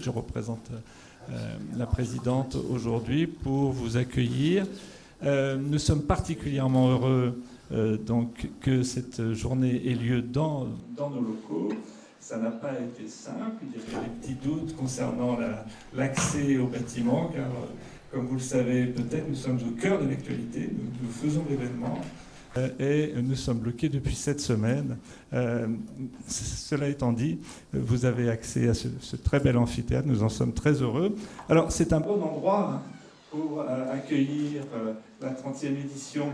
Je représente la présidente aujourd'hui pour vous accueillir. Nous sommes particulièrement heureux donc, que cette journée ait lieu dans nos locaux. Ça n'a pas été simple, il y avait des petits doutes concernant l'accès au bâtiment, car comme vous le savez peut-être, nous sommes au cœur de l'actualité, nous faisons l'événement. Et nous sommes bloqués depuis 7 semaines. Cela étant dit, vous avez accès à ce très bel amphithéâtre, nous en sommes très heureux. Alors c'est un bon endroit pour accueillir la 30e édition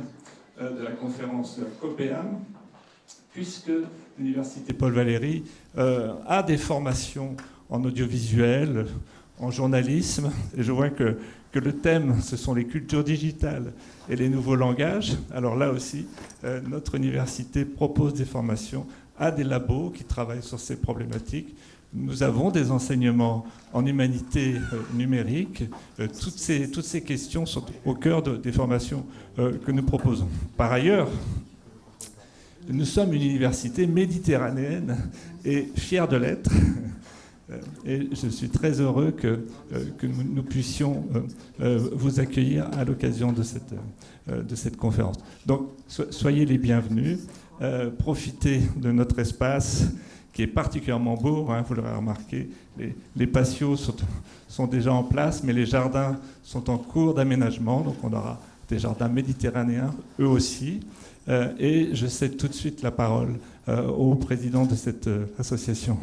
de la conférence COPEAM, puisque l'Université Paul Valéry a des formations en audiovisuel, en journalisme, et je vois que le thème, ce sont les cultures digitales et les nouveaux langages. Alors là aussi, notre université propose des formations à des labos qui travaillent sur ces problématiques. Nous avons des enseignements en humanité numérique. Toutes ces questions sont au cœur des formations que nous proposons. Par ailleurs, nous sommes une université méditerranéenne et fiers de l'être. Et je suis très heureux que nous puissions vous accueillir à l'occasion de cette conférence. Donc, soyez les bienvenus. Profitez de notre espace qui est particulièrement beau. Hein, vous l'aurez remarqué, les patios sont déjà en place, mais les jardins sont en cours d'aménagement. Donc, on aura des jardins méditerranéens, eux aussi. Et je cède tout de suite la parole au président de cette association.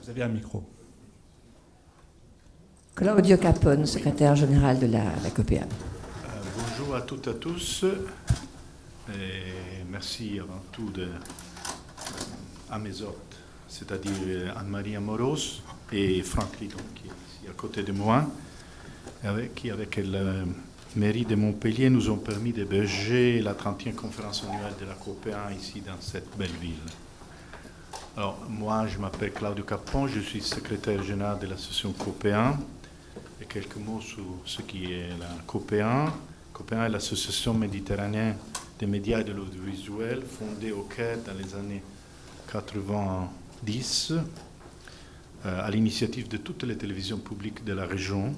Vous avez un micro. Claudio Capone, secrétaire général de la COPEAM. Bonjour à toutes et à tous. Et merci avant tout à mes hôtes, c'est-à-dire Anne-Marie Amoros et Franck Lidon, qui est ici à côté de moi, qui, avec la mairie de Montpellier, nous ont permis d'héberger la 30e conférence annuelle de la COPEAM ici dans cette belle ville. Alors, moi, je m'appelle Claudio Capone, je suis secrétaire général de l'association COPEAM. Et quelques mots sur ce qui est la COPEAM. COPEAM est l'association méditerranéenne des médias et de l'audiovisuel, fondée au Caire dans les années 90, à l'initiative de toutes les télévisions publiques de la région,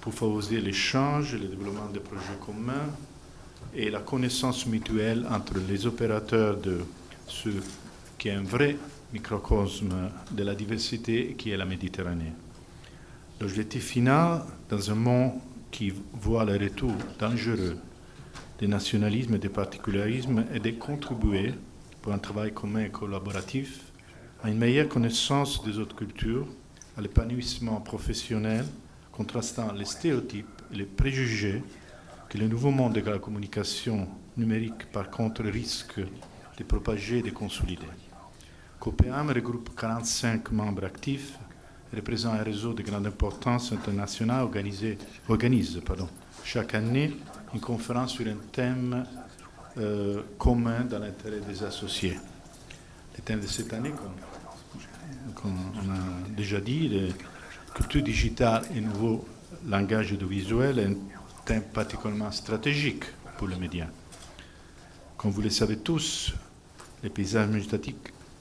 pour favoriser l'échange, le développement des projets communs et la connaissance mutuelle entre les opérateurs de ce qui est un vrai microcosme de la diversité qui est la Méditerranée. L'objectif final, dans un monde qui voit le retour dangereux des nationalismes et des particularismes, est de contribuer, pour un travail commun et collaboratif, à une meilleure connaissance des autres cultures, à l'épanouissement professionnel, contrastant les stéréotypes et les préjugés que le nouveau monde de la communication numérique, par contre, risque de propager et de consolider. COPEAM regroupe 45 membres actifs, représentant un réseau de grande importance internationale, organise chaque année une conférence sur un thème commun dans l'intérêt des associés. Le thème de cette année, comme on a déjà dit, la culture digitale et nouveau langage audiovisuel est un thème particulièrement stratégique pour les médias. Comme vous le savez tous, le paysage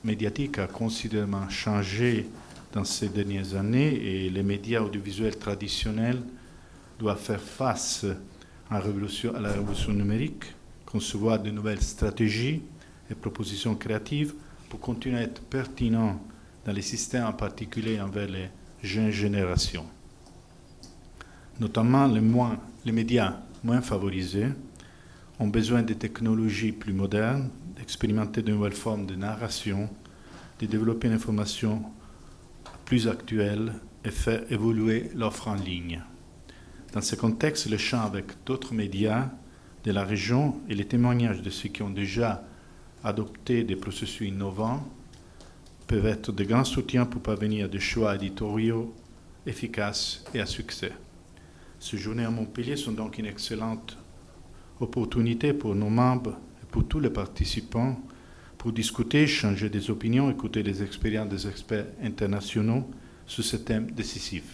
médiatique a considérablement changé dans ces dernières années et les médias audiovisuels traditionnels doivent faire face à la révolution numérique, concevoir de nouvelles stratégies et propositions créatives pour continuer à être pertinents dans les systèmes, en particulier envers les jeunes générations. Notamment les médias moins favorisés ont besoin de technologies plus modernes, d'expérimenter de nouvelles formes de narration, de développer une information plus actuelle et faire évoluer l'offre en ligne. Dans ce contexte, l'échange avec d'autres médias de la région et les témoignages de ceux qui ont déjà adopté des processus innovants peuvent être de grands soutiens pour parvenir à des choix éditoriaux efficaces et à succès. Ces journées à Montpellier sont donc une excellente opportunité pour nos membres et pour tous les participants pour discuter, échanger des opinions, écouter les expériences des experts internationaux sur ce thème décisif.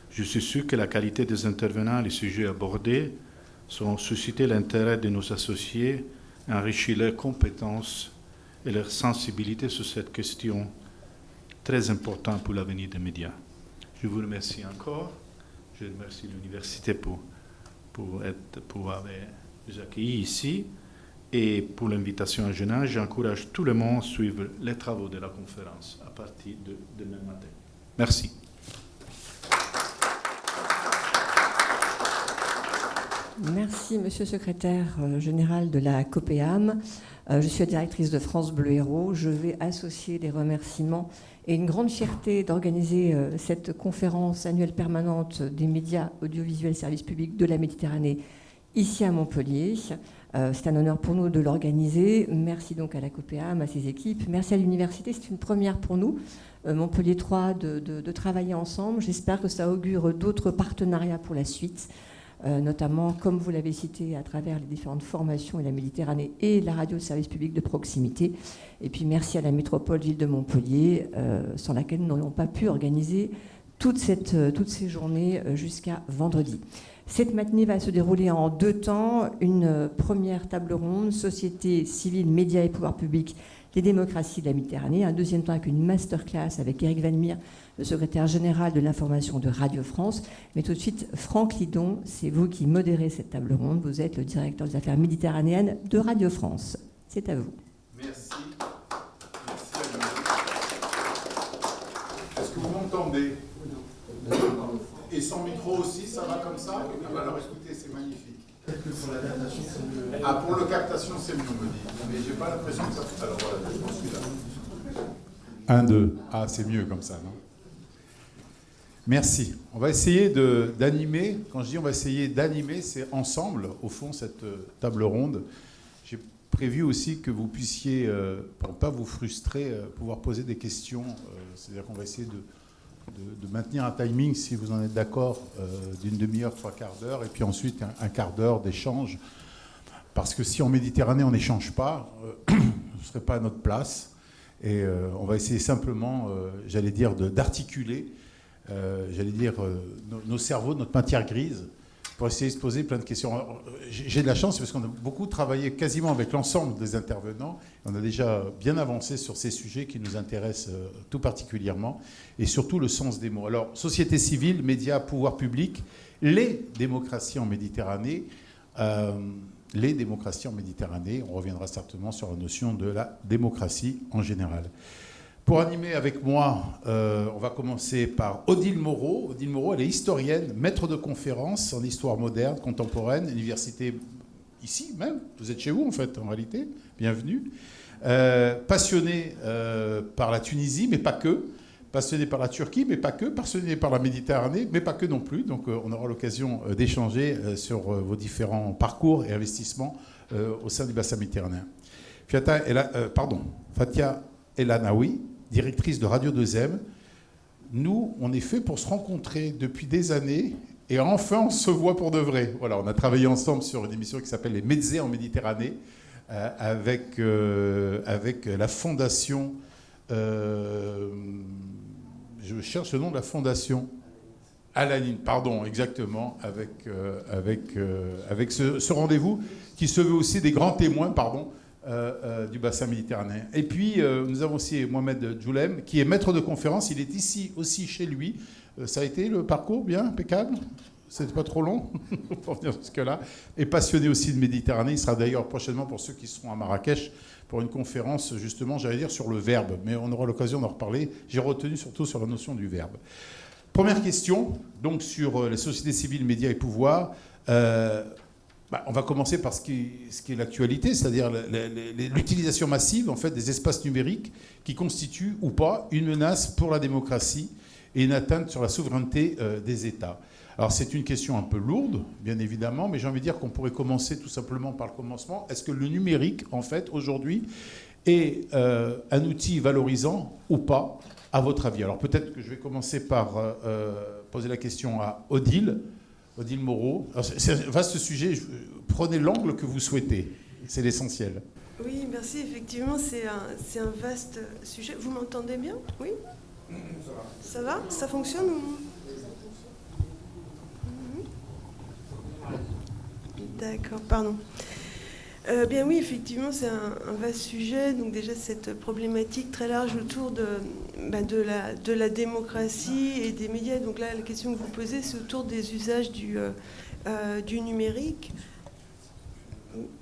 Je suis sûr que la qualité des intervenants et les sujets abordés sauront susciter l'intérêt de nos associés et enrichir leurs compétences et leur sensibilité sur cette question très important pour l'avenir des médias. Je vous remercie encore. Je remercie l'université pour avoir nous accueillis ici. Et pour l'invitation en général, j'encourage tout le monde à suivre les travaux de la conférence à partir de demain matin. Merci. Merci, Monsieur le secrétaire général de la COPEAM. Je suis la directrice de France Bleu Héros. Je vais associer les remerciements et une grande fierté d'organiser cette conférence annuelle permanente des médias audiovisuels services publics de la Méditerranée ici à Montpellier. C'est un honneur pour nous de l'organiser. Merci donc à la COPEAM, à ses équipes. Merci à l'université. C'est une première pour nous, Montpellier 3, de travailler ensemble. J'espère que ça augure d'autres partenariats pour la suite. Notamment, comme vous l'avez cité, à travers les différentes formations et la Méditerranée et la radio de service public de proximité. Et puis merci à la métropole ville de Montpellier, sans laquelle nous n'aurions pas pu organiser toutes ces journées jusqu'à vendredi. Cette matinée va se dérouler en 2 temps. Une première table ronde, société civile, médias et pouvoirs publics, les démocraties de la Méditerranée. Un deuxième temps avec une masterclass avec Éric Vanmire, le secrétaire général de l'information de Radio France. Mais tout de suite, Franck Lidon, c'est vous qui modérez cette table ronde. Vous êtes le directeur des affaires méditerranéennes de Radio France. C'est à vous. Merci. Merci à vous. Est-ce que vous m'entendez? Et sans micro aussi, ça va comme ça? Alors écoutez, c'est magnifique. Pour la captation, c'est mieux. Ah, pour le captation, c'est mieux, me dit. Mais j'ai pas l'impression que ça fait. Alors voilà, je m'en suis là. 1, 2. Ah, c'est mieux comme ça, non? Merci. On va essayer d'animer. Quand je dis on va essayer d'animer, c'est ensemble, au fond, cette table ronde. J'ai prévu aussi que vous puissiez, pour ne pas vous frustrer, pouvoir poser des questions. C'est-à-dire qu'on va essayer de maintenir un timing, si vous en êtes d'accord, d'une demi-heure, 3/4 d'heure, et puis ensuite un quart d'heure d'échange. Parce que si en Méditerranée, on n'échange pas, ce ne serait pas à notre place. Et on va essayer simplement, j'allais dire, d'articuler, nos cerveaux, notre matière grise, pour essayer de se poser plein de questions. Alors, j'ai de la chance parce qu'on a beaucoup travaillé quasiment avec l'ensemble des intervenants. On a déjà bien avancé sur ces sujets qui nous intéressent tout particulièrement, et surtout le sens des mots. Alors, société civile, médias, pouvoir public, les démocraties en Méditerranée. On reviendra certainement sur la notion de la démocratie en général. Pour animer avec moi, on va commencer par Odile Moreau. Odile Moreau, elle est historienne, maître de conférences en histoire moderne, contemporaine, université ici même. Vous êtes chez vous, en fait, en réalité. Bienvenue. Passionnée par la Tunisie, mais pas que. Passionnée par la Turquie, mais pas que. Passionnée par la Méditerranée, mais pas que non plus. Donc, on aura l'occasion d'échanger sur vos différents parcours et investissements au sein du bassin méditerranéen. Fatia El-Anaoui, directrice de Radio 2M. Nous, on est fait pour se rencontrer depuis des années et enfin on se voit pour de vrai. Voilà, on a travaillé ensemble sur une émission qui s'appelle Les Médzés en Méditerranée avec la fondation. Je cherche le nom de la fondation. Al-Anin, pardon, exactement, avec ce rendez-vous qui se veut aussi des grands témoins, du bassin méditerranéen. Et puis, nous avons aussi Mohamed Djoulem, qui est maître de conférence. Il est ici aussi chez lui. Ça a été le parcours bien, impeccable? C'était pas trop long pour venir jusque-là. Et passionné aussi de Méditerranée. Il sera d'ailleurs prochainement, pour ceux qui seront à Marrakech, pour une conférence, justement, j'allais dire, sur le verbe. Mais on aura l'occasion d'en reparler. J'ai retenu surtout sur la notion du verbe. Première question, donc sur les sociétés civiles, médias et pouvoirs. On va commencer par ce qui est l'actualité, c'est-à-dire l'utilisation massive en fait, des espaces numériques qui constituent ou pas une menace pour la démocratie et une atteinte sur la souveraineté des États. Alors c'est une question un peu lourde, bien évidemment, mais j'ai envie de dire qu'on pourrait commencer tout simplement par le commencement. Est-ce que le numérique, en fait, aujourd'hui, est un outil valorisant ou pas, à votre avis? Alors peut-être que je vais commencer par poser la question à Odile Moreau. C'est un vaste sujet, prenez l'angle que vous souhaitez, c'est l'essentiel. Oui, merci, effectivement, c'est un vaste sujet. Vous m'entendez bien? Oui? Ça va? Ça fonctionne ou... D'accord, pardon. Bien oui, effectivement, c'est un vaste sujet. Donc déjà, cette problématique très large autour de la démocratie et des médias. Donc là, la question que vous posez, c'est autour des usages du numérique.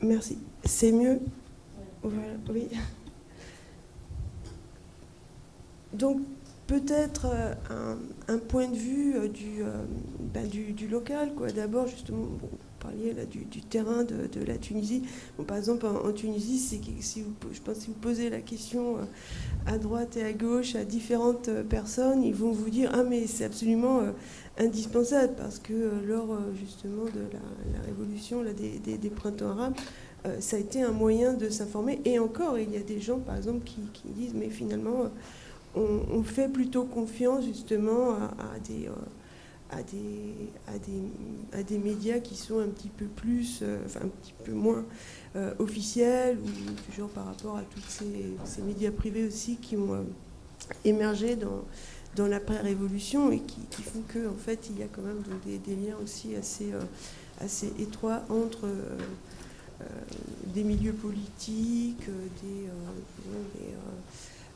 Merci. C'est mieux? Voilà, oui. Donc peut-être un point de vue du local, quoi. D'abord, justement, bon, vous parliez là, du terrain de la Tunisie. Bon, par exemple, en Tunisie, je pense que si vous posez la question à droite et à gauche à différentes personnes, ils vont vous dire « Ah, mais c'est absolument indispensable » parce que lors justement de la révolution là, des printemps arabes, ça a été un moyen de s'informer. Et encore, il y a des gens, par exemple, qui disent « Mais finalement... On fait plutôt confiance justement à des médias qui sont un petit peu plus, un petit peu moins officiels, ou toujours par rapport à tous ces médias privés aussi qui ont émergé dans l'après-révolution et qui font que en fait il y a quand même donc, des liens aussi assez étroits entre des milieux politiques,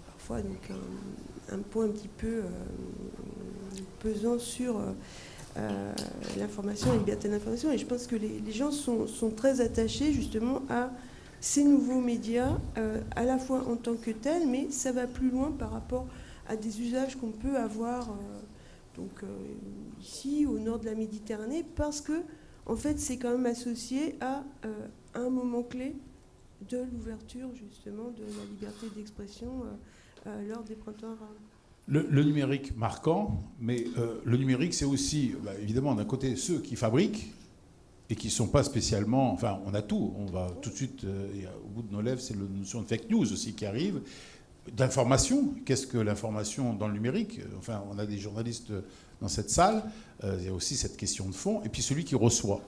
parfois donc un point un petit peu pesant sur l'information, la liberté d'information. Et je pense que les gens sont très attachés justement à ces nouveaux médias, à la fois en tant que tels, mais ça va plus loin par rapport à des usages qu'on peut avoir ici, au nord de la Méditerranée, parce que en fait, c'est quand même associé à un moment clé de l'ouverture justement de la liberté d'expression lors des printemps arabes. Le numérique marquant, mais le numérique, c'est aussi, évidemment, d'un côté, ceux qui fabriquent et qui ne sont pas spécialement... Enfin, on a tout. On va tout de suite, au bout de nos lèvres, c'est la notion de fake news aussi qui arrive. D'information. Qu'est-ce que l'information dans le numérique? Enfin, on a des journalistes dans cette salle. Il y a aussi cette question de fond. Et puis celui qui reçoit.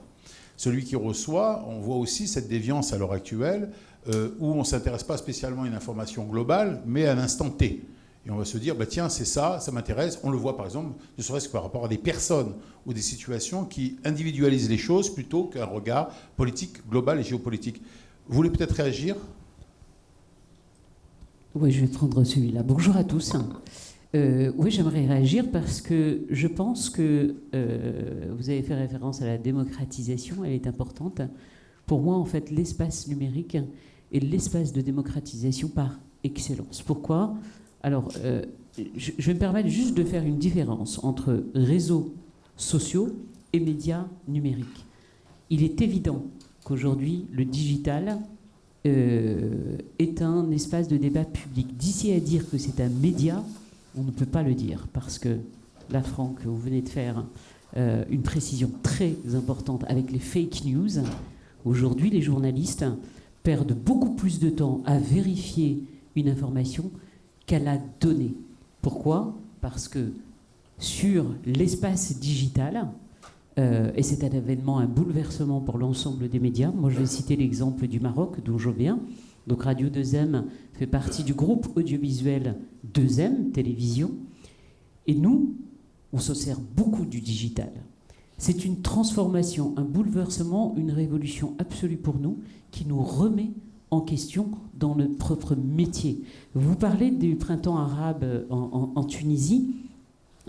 Celui qui reçoit, on voit aussi cette déviance à l'heure actuelle où on ne s'intéresse pas spécialement à une information globale, mais à l'instant T. Et on va se dire, tiens, c'est ça m'intéresse. On le voit par exemple, ne serait-ce que par rapport à des personnes ou des situations qui individualisent les choses plutôt qu'un regard politique, global et géopolitique. Vous voulez peut-être réagir ? Oui, je vais prendre celui-là. Bonjour à tous. Oui, j'aimerais réagir parce que je pense que vous avez fait référence à la démocratisation, elle est importante. Pour moi, en fait, l'espace numérique est l'espace de démocratisation par excellence. Pourquoi ? Alors, je vais me permettre juste de faire une différence entre réseaux sociaux et médias numériques. Il est évident qu'aujourd'hui, le digital est un espace de débat public. D'ici à dire que c'est un média, on ne peut pas le dire, parce que là, Franck, vous venez de faire une précision très importante avec les fake news. Aujourd'hui, les journalistes perdent beaucoup plus de temps à vérifier une information qu'à la donner. Pourquoi ? Parce que sur l'espace digital, et c'est un événement, un bouleversement pour l'ensemble des médias. Moi, je vais citer l'exemple du Maroc, d'où je viens. Donc, Radio 2M fait partie du groupe audiovisuel 2M, télévision. Et nous, on se sert beaucoup du digital. C'est une transformation, un bouleversement, une révolution absolue pour nous, qui nous remet en question dans notre propre métier. Vous parlez du printemps arabe en Tunisie.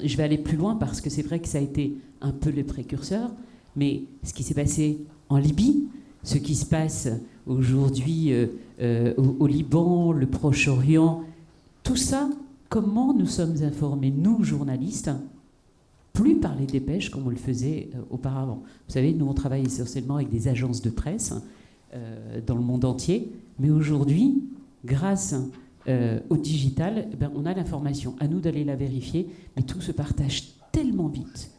Je vais aller plus loin parce que c'est vrai que ça a été un peu le précurseur, mais ce qui s'est passé en Libye, ce qui se passe aujourd'hui au Liban, le Proche-Orient, tout ça, comment nous sommes informés, nous, journalistes, plus par les dépêches comme on le faisait auparavant. Vous savez, nous, on travaille essentiellement avec des agences de presse dans le monde entier, mais aujourd'hui, grâce au digital, on a l'information. À nous d'aller la vérifier, mais tout se partage tellement vite.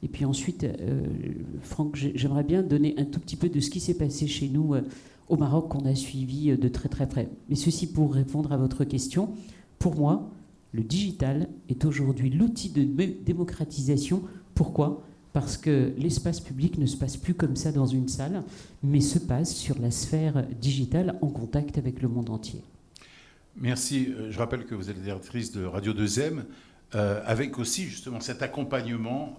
Et puis ensuite, Franck, j'aimerais bien donner un tout petit peu de ce qui s'est passé chez nous au Maroc, qu'on a suivi de très très près. Mais ceci pour répondre à votre question. Pour moi, le digital est aujourd'hui l'outil de démocratisation. Pourquoi ? Parce que l'espace public ne se passe plus comme ça dans une salle, mais se passe sur la sphère digitale en contact avec le monde entier. Merci. Je rappelle que vous êtes la directrice de Radio 2M. avec aussi justement cet accompagnement,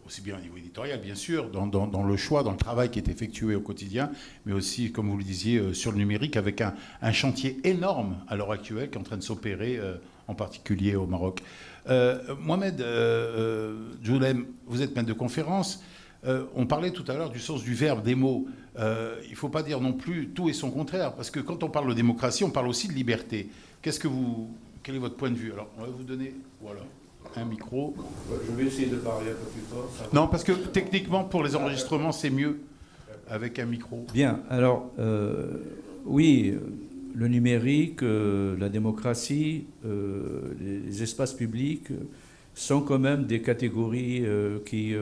aussi bien au niveau éditorial bien sûr, dans le choix, dans le travail qui est effectué au quotidien, mais aussi, comme vous le disiez, sur le numérique, avec un chantier énorme à l'heure actuelle qui est en train de s'opérer, en particulier au Maroc. Mohamed Djoulem, vous êtes maître de conférence. On parlait tout à l'heure du sens du verbe, des mots. Il ne faut pas dire non plus tout et son contraire, parce que quand on parle de démocratie, on parle aussi de liberté. Quel est votre point de vue? Alors, on va vous donner un micro. Je vais essayer de parler un peu plus fort. Non, parce que techniquement, pour les enregistrements, c'est mieux avec un micro. Bien, alors, oui, le numérique, la démocratie, les espaces publics sont quand même des catégories qui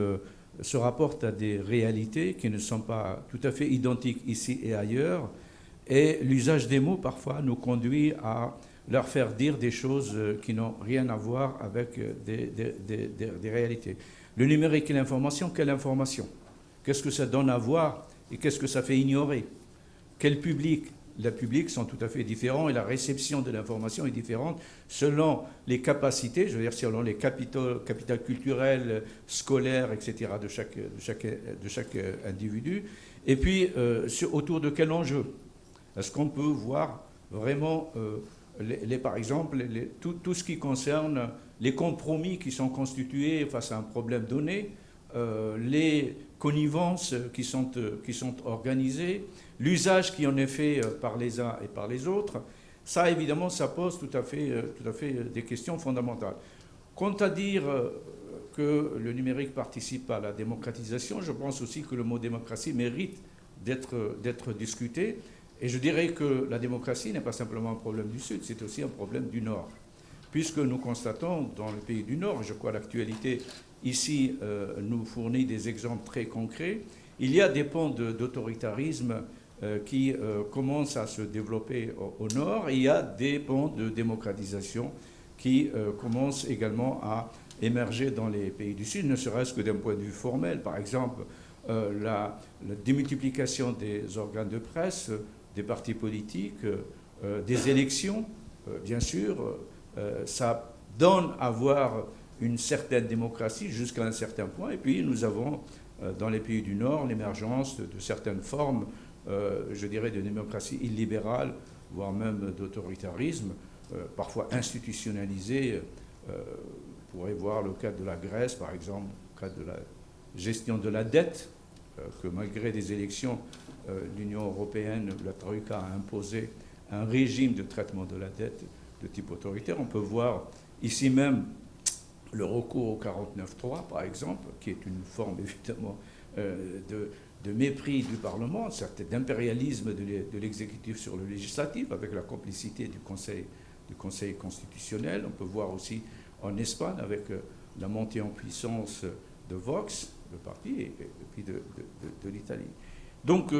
se rapportent à des réalités qui ne sont pas tout à fait identiques ici et ailleurs. Et l'usage des mots, parfois, nous conduit à leur faire dire des choses qui n'ont rien à voir avec des réalités. Le numérique et l'information, quelle information? Qu'est-ce que ça donne à voir et qu'est-ce que ça fait ignorer? Quel public? Les publics sont tout à fait différents et la réception de l'information est différente selon les capacités, je veux dire selon les capitales culturelles, scolaires, etc. de chaque individu. Et puis, autour de quel enjeu? Est-ce qu'on peut voir vraiment... par exemple, tout ce qui concerne les compromis qui sont constitués face à un problème donné, les connivences qui sont organisées, l'usage qui en est fait par les uns et par les autres, ça évidemment, ça pose tout à fait des questions fondamentales. Quant à dire que le numérique participe à la démocratisation, je pense aussi que le mot démocratie mérite d'être discuté. Et je dirais que la démocratie n'est pas simplement un problème du Sud, c'est aussi un problème du Nord. Puisque nous constatons dans le pays du Nord, je crois l'actualité ici nous fournit des exemples très concrets, il y a des pans d'autoritarisme qui commencent à se développer au Nord, et il y a des pans de démocratisation qui commencent également à émerger dans les pays du Sud, ne serait-ce que d'un point de vue formel. Par exemple, la démultiplication des organes de presse, des partis politiques, des élections, bien sûr, ça donne à voir une certaine démocratie jusqu'à un certain point. Et puis nous avons dans les pays du Nord l'émergence de certaines formes, je dirais, de démocratie illibérale, voire même d'autoritarisme, parfois institutionnalisé. On pourrait voir le cas de la Grèce, par exemple, le cas de la gestion de la dette, que malgré des élections, l'Union européenne, la Troïka a imposé un régime de traitement de la dette de type autoritaire. On peut voir ici même le recours au 49.3, par exemple, qui est une forme évidemment de mépris du Parlement, d'impérialisme de l'exécutif sur le législatif, avec la complicité du Conseil constitutionnel. On peut voir aussi en Espagne avec la montée en puissance de Vox, le parti, et puis de l'Italie. Donc,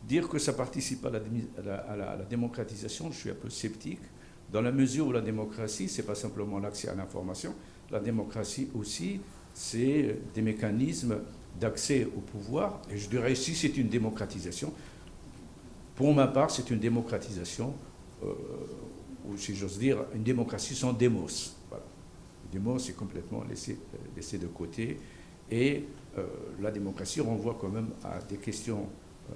dire que ça participe à la démocratisation, je suis un peu sceptique, dans la mesure où la démocratie, ce n'est pas simplement l'accès à l'information, la démocratie aussi, c'est des mécanismes d'accès au pouvoir. Et je dirais, si c'est une démocratisation, pour ma part, c'est une démocratisation, ou si j'ose dire, une démocratie sans démos. Voilà. Le démos est complètement laissé de côté. Et la démocratie renvoie quand même à des questions,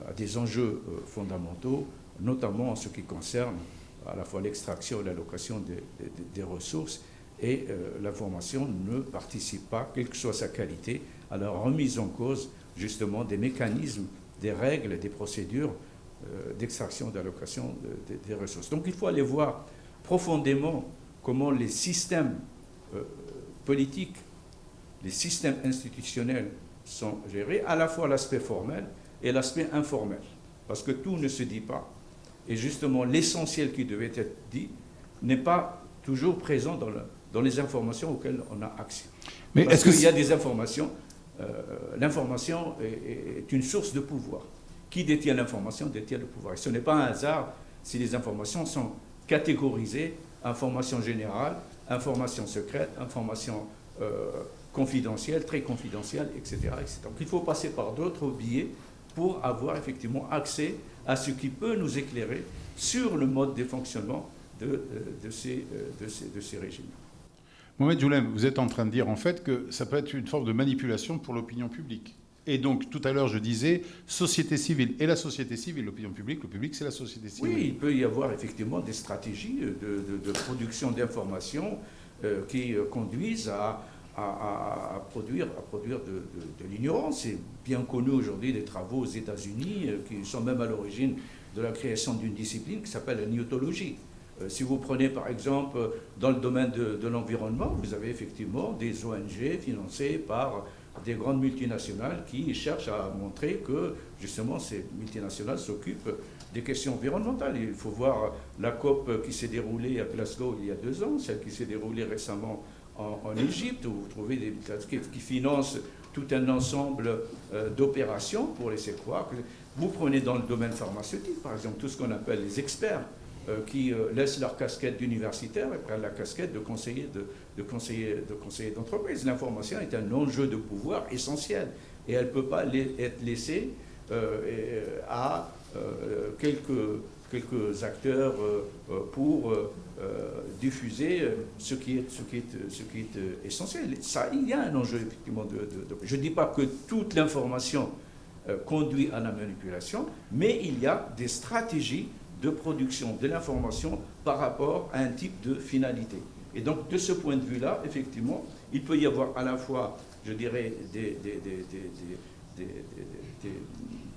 à des enjeux fondamentaux, notamment en ce qui concerne à la fois l'extraction et l'allocation des ressources. Et l'information ne participe pas, quelle que soit sa qualité, à la remise en cause justement des mécanismes, des règles, des procédures d'extraction et d'allocation des ressources. Donc il faut aller voir profondément comment les systèmes politiques, les systèmes institutionnels sont gérés, à la fois l'aspect formel et l'aspect informel. Parce que tout ne se dit pas. Et justement, l'essentiel qui devait être dit n'est pas toujours présent dans les informations auxquelles on a accès. Mais parce qu'il y a des informations, l'information est une source de pouvoir. Qui détient l'information détient le pouvoir. Et ce n'est pas un hasard si les informations sont catégorisées, information générale, information secrète, information confidentielle, très confidentielle, etc., etc. Donc il faut passer par d'autres biais pour avoir effectivement accès à ce qui peut nous éclairer sur le mode de fonctionnement de ces régimes. Mohamed Joulem, vous êtes en train de dire en fait que ça peut être une forme de manipulation pour l'opinion publique. Et donc, tout à l'heure, je disais, société civile et la société civile, l'opinion publique, le public, c'est la société civile. Oui, il peut y avoir effectivement des stratégies de production d'informations qui conduisent à produire de l'ignorance. C'est bien connu aujourd'hui des travaux aux États-Unis qui sont même à l'origine de la création d'une discipline qui s'appelle la newtologie. Si vous prenez par exemple dans le domaine de l'environnement, vous avez effectivement des ONG financées par des grandes multinationales qui cherchent à montrer que justement ces multinationales s'occupent des questions environnementales. Il faut voir la COP qui s'est déroulée à Glasgow il y a 2 ans, celle qui s'est déroulée récemment en Égypte, où vous trouvez des qui financent tout un ensemble d'opérations pour laisser croire que vous prenez dans le domaine pharmaceutique, par exemple, tout ce qu'on appelle les experts qui laissent leur casquette d'universitaire et prennent la casquette de conseiller d'entreprise. L'information est un enjeu de pouvoir essentiel et elle ne peut pas être laissée à quelques acteurs pour diffuser ce qui est essentiel. Ça, il y a un enjeu effectivement je ne dis pas que toute l'information conduit à la manipulation, mais il y a des stratégies de production de l'information par rapport à un type de finalité. Et donc, de ce point de vue-là, effectivement, il peut y avoir à la fois, je dirais,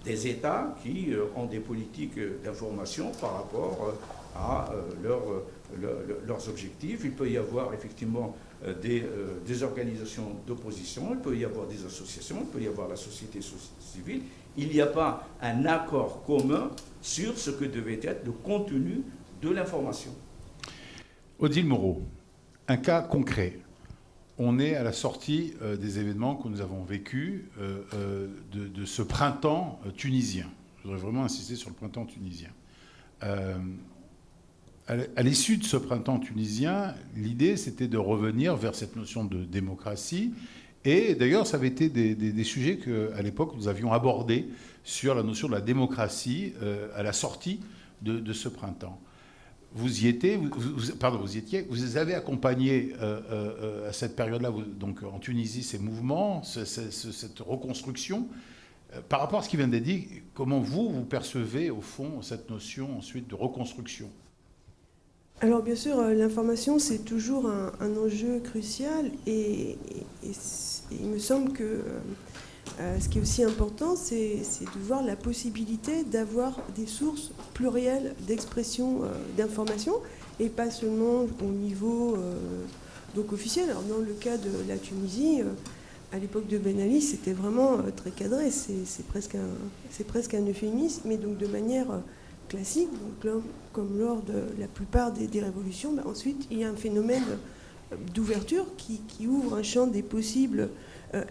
des États qui ont des politiques d'information par rapport à leurs objectifs. Il peut y avoir effectivement des organisations d'opposition, il peut y avoir des associations, il peut y avoir la société civile. Il n'y a pas un accord commun sur ce que devait être le contenu de l'information. Odile Moreau, un cas concret. On est à la sortie des événements que nous avons vécus de ce printemps tunisien. Je voudrais vraiment insister sur le printemps tunisien. À l'issue de ce printemps tunisien, l'idée, c'était de revenir vers cette notion de démocratie. Et d'ailleurs, ça avait été des sujets qu'à l'époque, nous avions abordés sur la notion de la démocratie à la sortie de ce printemps. Vous y étiez, vous avez accompagné à cette période-là, donc en Tunisie, ces mouvements, cette reconstruction. Par rapport à ce qui vient d'être dit, comment vous percevez, au fond, cette notion ensuite de reconstruction ? Alors bien sûr, l'information, c'est toujours un enjeu crucial et il me semble que ce qui est aussi important, c'est de voir la possibilité d'avoir des sources plurielles d'expression d'information et pas seulement au niveau donc officiel. Alors dans le cas de la Tunisie, à l'époque de Ben Ali, c'était vraiment très cadré, c'est presque un euphémisme, mais donc de manière classique, donc comme lors de la plupart des révolutions, ensuite il y a un phénomène d'ouverture qui ouvre un champ des possibles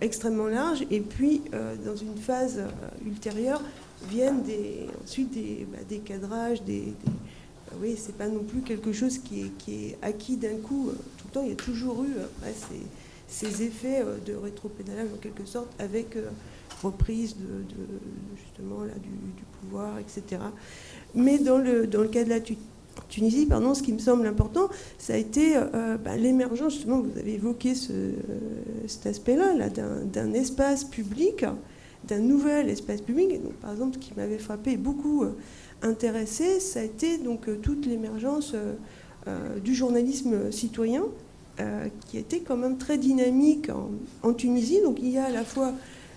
extrêmement large, et puis dans une phase ultérieure viennent ensuite des cadrages, oui, c'est pas non plus quelque chose qui est acquis d'un coup tout le temps. Il y a toujours eu après ces effets de rétropédalage en quelque sorte, avec reprise justement là, du pouvoir, etc. Mais dans le cas de la Tunisie, ce qui me semble important, ça a été l'émergence, justement, vous avez évoqué cet aspect-là, d'un espace public, d'un nouvel espace public. Et donc, par exemple, ce qui m'avait frappé et beaucoup intéressé, ça a été donc toute l'émergence du journalisme citoyen, qui a été quand même très dynamique en Tunisie. Donc il y a à la fois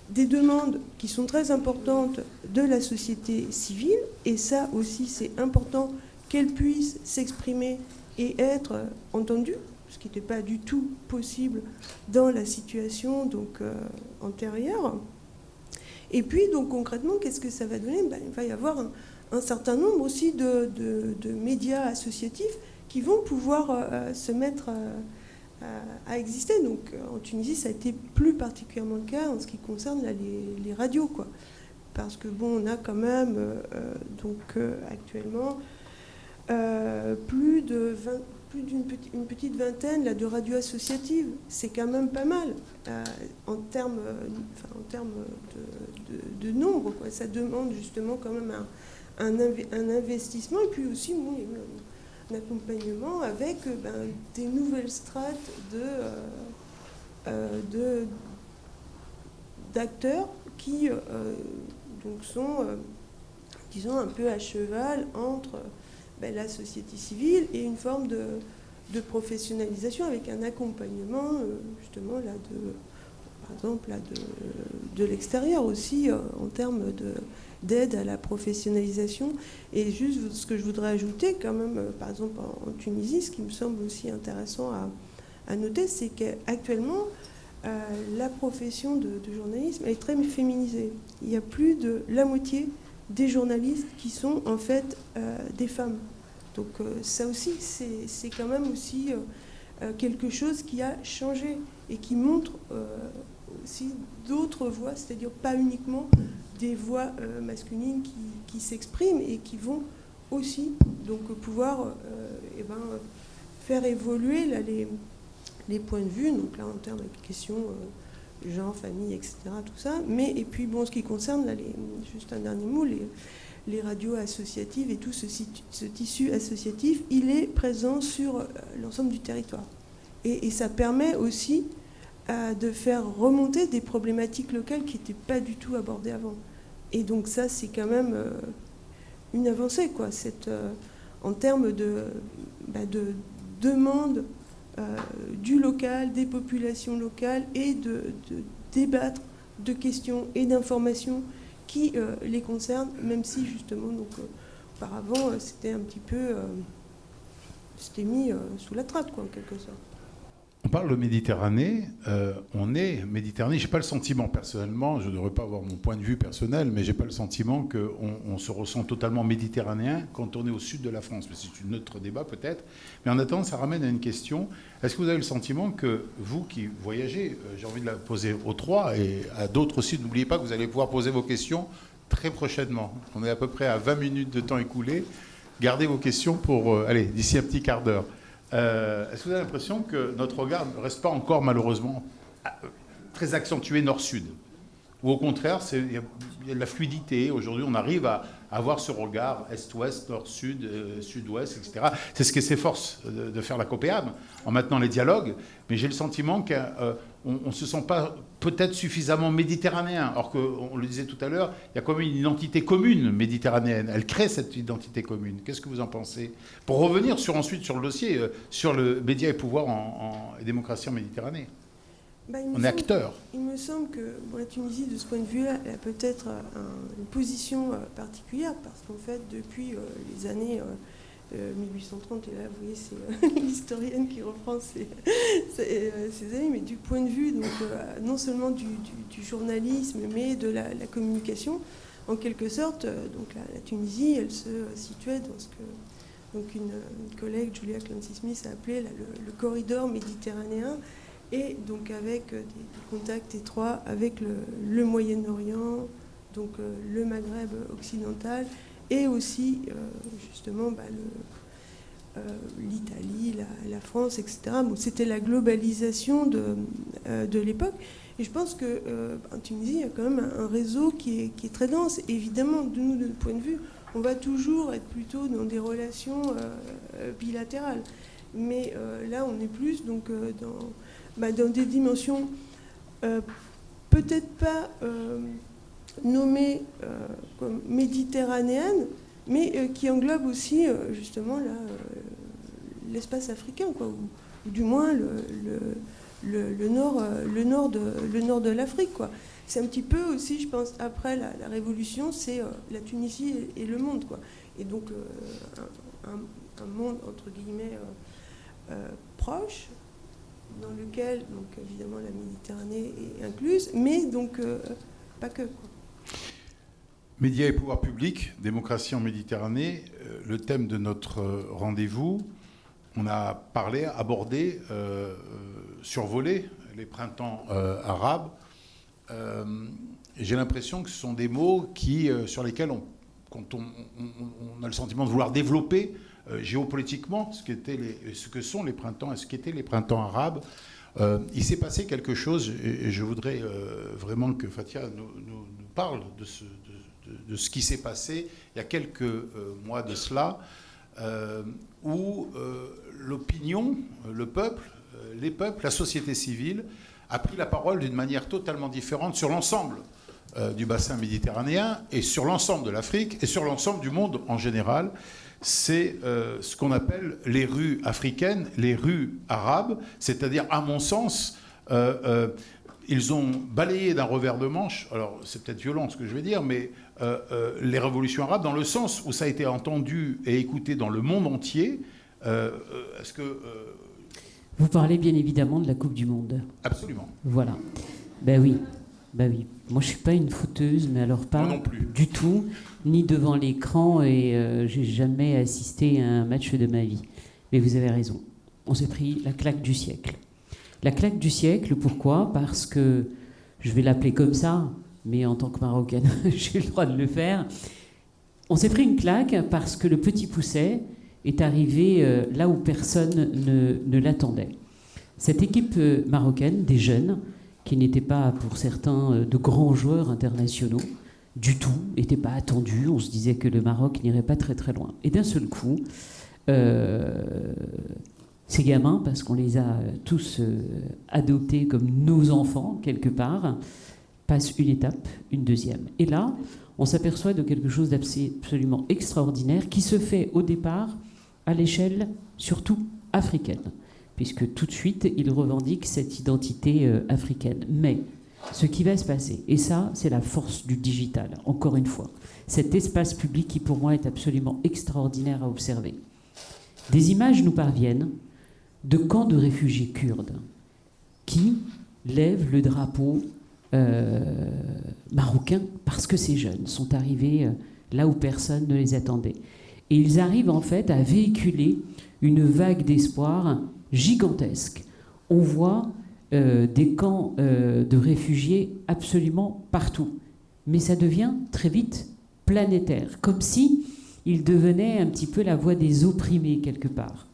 des demandes qui sont très importantes de la société civile, et ça aussi c'est important qu'elle puisse s'exprimer et être entendue, ce qui n'était pas du tout possible dans la situation donc, antérieure. Et puis donc concrètement, qu'est-ce que ça va donner ? Il va y avoir un certain nombre aussi de médias associatifs qui vont pouvoir se mettre à exister. Donc en Tunisie, ça a été plus particulièrement le cas en ce qui concerne là, les radios, quoi. Parce que bon, on a quand même actuellement plus d'une petite vingtaine là, de radios associatives. C'est quand même pas mal en termes de nombre, quoi. Ça demande justement quand même un investissement, et puis aussi accompagnement avec des nouvelles strates d'acteurs qui donc sont, disons, un peu à cheval entre la société civile et une forme de professionnalisation avec un accompagnement justement là par exemple là, de l'extérieur aussi en termes d'aide à la professionnalisation. Et juste ce que je voudrais ajouter quand même, par exemple en Tunisie, ce qui me semble aussi intéressant à noter, c'est qu'actuellement la profession de journalisme est très féminisée. Il y a plus de la moitié des journalistes qui sont en fait des femmes. Donc ça aussi, c'est quand même aussi quelque chose qui a changé et qui montre aussi d'autres voix, c'est-à-dire pas uniquement des voix masculines qui s'expriment et qui vont aussi donc pouvoir faire évoluer là, les points de vue, donc là en termes de questions genre, famille, etc., tout ça. Mais et puis bon, ce qui concerne là, juste un dernier mot, les radios associatives et tout ce tissu associatif, il est présent sur l'ensemble du territoire. Et ça permet aussi de faire remonter des problématiques locales qui n'étaient pas du tout abordées avant. Et donc ça, c'est quand même une avancée, quoi, en termes de demande du local, des populations locales, et de débattre de questions et d'informations qui les concernent, même si justement, donc, auparavant, c'était un petit peu... c'était mis sous la trappe, quoi, en quelque sorte. On parle de Méditerranée, on est Méditerranée. Je n'ai pas le sentiment, personnellement, je ne devrais pas avoir mon point de vue personnel, mais je n'ai pas le sentiment qu'on se ressent totalement méditerranéen quand on est au sud de la France. C'est un autre débat peut-être. Mais en attendant, ça ramène à une question. Est-ce que vous avez le sentiment que vous qui voyagez, j'ai envie de la poser aux trois et à d'autres aussi, n'oubliez pas que vous allez pouvoir poser vos questions très prochainement. On est à peu près à 20 minutes de temps écoulé. Gardez vos questions pour, d'ici un petit quart d'heure. Est-ce que vous avez l'impression que notre regard ne reste pas encore malheureusement très accentué nord-sud? Ou au contraire, il y a de la fluidité. Aujourd'hui, on arrive à avoir ce regard est-ouest, nord-sud, sud-ouest, etc. C'est ce qui s'efforce de faire la COPEAM en maintenant les dialogues. Mais j'ai le sentiment qu'on ne se sent pas peut-être suffisamment méditerranéen. Or qu'on le disait tout à l'heure, il y a quand même une identité commune méditerranéenne. Elle crée cette identité commune. Qu'est-ce que vous en pensez? Pour revenir ensuite sur le dossier, sur le média et pouvoir en démocratie en Méditerranée. On est acteur. Il me semble que la Tunisie, de ce point de vue-là, elle a peut-être une position particulière, parce qu'en fait, depuis les années 1830, et là, vous voyez, c'est l'historienne qui reprend ces années, mais du point de vue, donc, non seulement du journalisme, mais de la communication, en quelque sorte, donc la Tunisie, elle se situait dans ce que donc une collègue, Julia Clancy-Smith, a appelé là, le corridor méditerranéen, et donc avec des contacts étroits avec le Moyen-Orient, donc le Maghreb occidental, et aussi justement l'Italie, la France, etc. Bon, c'était la globalisation de l'époque. Et je pense qu'en Tunisie, il y a quand même un réseau qui est très dense. Évidemment, de notre point de vue, on va toujours être plutôt dans des relations bilatérales. Mais là, on est plus donc, dans des dimensions peut-être pas nommées comme méditerranéennes, mais qui englobent aussi justement l'espace africain, quoi, ou du moins le nord de l'Afrique, quoi. C'est un petit peu aussi, je pense, après la Révolution, c'est la Tunisie et le monde, quoi. Et donc un monde entre guillemets proche, dans lequel, donc évidemment, la Méditerranée est incluse, mais donc pas que, quoi. Médias et pouvoir public, démocratie en Méditerranée, le thème de notre rendez-vous. On a abordé, survolé les printemps arabes. J'ai l'impression que ce sont des mots sur lesquels quand on a le sentiment de vouloir développer géopolitiquement ce que sont les printemps et ce qu'étaient les printemps arabes. Il s'est passé quelque chose, et je voudrais vraiment que Fathia nous parle de ce qui s'est passé il y a quelques mois de cela. où l'opinion, le peuple, les peuples, la société civile a pris la parole d'une manière totalement différente sur l'ensemble du bassin méditerranéen et sur l'ensemble de l'Afrique et sur l'ensemble du monde en général. C'est ce qu'on appelle les rues africaines, les rues arabes, c'est-à-dire, à mon sens, ils ont balayé d'un revers de manche, alors c'est peut-être violent ce que je vais dire, mais les révolutions arabes, dans le sens où ça a été entendu et écouté dans le monde entier. Est-ce que... Vous parlez bien évidemment de la Coupe du Monde. Absolument. Voilà. Ben oui. Ben oui. Moi, je suis pas une fouteuse, mais alors pas non plus. Du tout, ni devant l'écran, et j'ai jamais assisté à un match de ma vie. Mais vous avez raison. On s'est pris la claque du siècle. La claque du siècle, pourquoi ? Parce que, je vais l'appeler comme ça, mais en tant que Marocaine, j'ai le droit de le faire. On s'est pris une claque parce que le petit Pousset est arrivé là où personne ne l'attendait. Cette équipe marocaine, des jeunes, qui n'étaient pas pour certains de grands joueurs internationaux, du tout, n'étaient pas attendus. On se disait que le Maroc n'irait pas très très loin. Et d'un seul coup, ces gamins, parce qu'on les a tous adoptés comme nos enfants, quelque part, passent une étape, une deuxième. Et là, on s'aperçoit de quelque chose d'absolument extraordinaire qui se fait au départ à l'échelle surtout africaine, puisque tout de suite, ils revendiquent cette identité africaine. Mais ce qui va se passer, et ça, c'est la force du digital, encore une fois, cet espace public qui, pour moi, est absolument extraordinaire à observer. Des images nous parviennent de camps de réfugiés kurdes qui lèvent le drapeau marocain parce que ces jeunes sont arrivés là où personne ne les attendait. Et ils arrivent en fait à véhiculer une vague d'espoir gigantesque. On voit des camps de réfugiés absolument partout. Mais ça devient très vite planétaire, comme si ils devenaient un petit peu la voix des opprimés quelque part.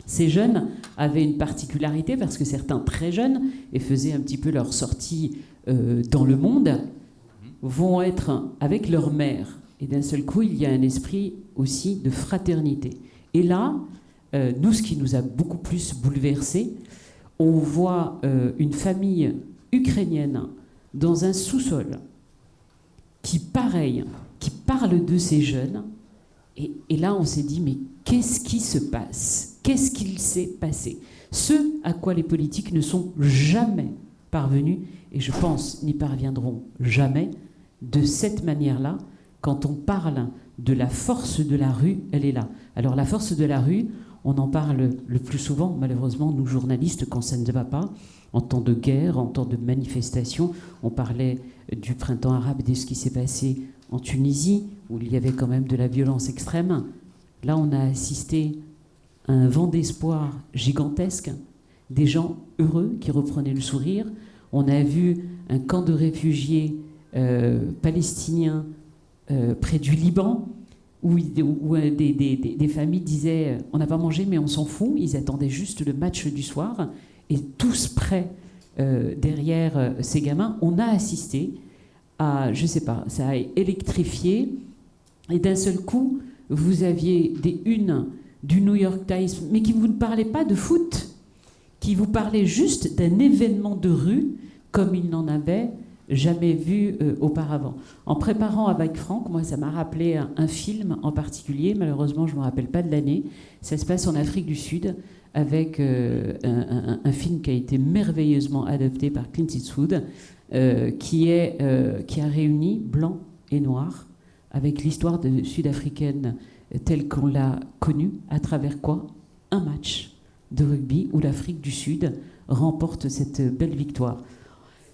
Ces jeunes avaient une particularité parce que certains très jeunes, et faisaient un petit peu leur sortie dans le monde, vont être avec leur mère. Et d'un seul coup, il y a un esprit aussi de fraternité. Et là, nous, ce qui nous a beaucoup plus bouleversés, on voit une famille ukrainienne dans un sous-sol qui, pareil, qui parle de ces jeunes. Et là, on s'est dit, mais qu'est-ce qui se passe ? Qu'est-ce qu'il s'est passé ? Ce à quoi les politiques ne sont jamais parvenus, et je pense n'y parviendront jamais, de cette manière-là. Quand on parle de la force de la rue, elle est là. Alors la force de la rue, on en parle le plus souvent, malheureusement, nous journalistes, quand ça ne va pas, en temps de guerre, en temps de manifestation. On parlait du printemps arabe, de ce qui s'est passé en Tunisie, où il y avait quand même de la violence extrême. Là, on a assisté à un vent d'espoir gigantesque, des gens heureux qui reprenaient le sourire. On a vu un camp de réfugiés palestiniens près du Liban, où des familles disaient « on n'a pas mangé, mais on s'en fout ». Ils attendaient juste le match du soir. Et tous près derrière ces gamins, on a assisté à, je ne sais pas, ça a électrifié. Et d'un seul coup, vous aviez des unes du New York Times, mais qui vous ne parlaient pas de foot, qui vous parlaient juste d'un événement de rue, comme il n'en avait jamais vu auparavant. En préparant avec Franck, moi, ça m'a rappelé un film en particulier. Malheureusement, je ne me rappelle pas de l'année. Ça se passe en Afrique du Sud, avec un film qui a été merveilleusement adapté par Clint Eastwood, qui a réuni blanc et noir, avec l'histoire sud-africaine telle qu'on l'a connue, à travers quoi ? Un match de rugby où l'Afrique du Sud remporte cette belle victoire.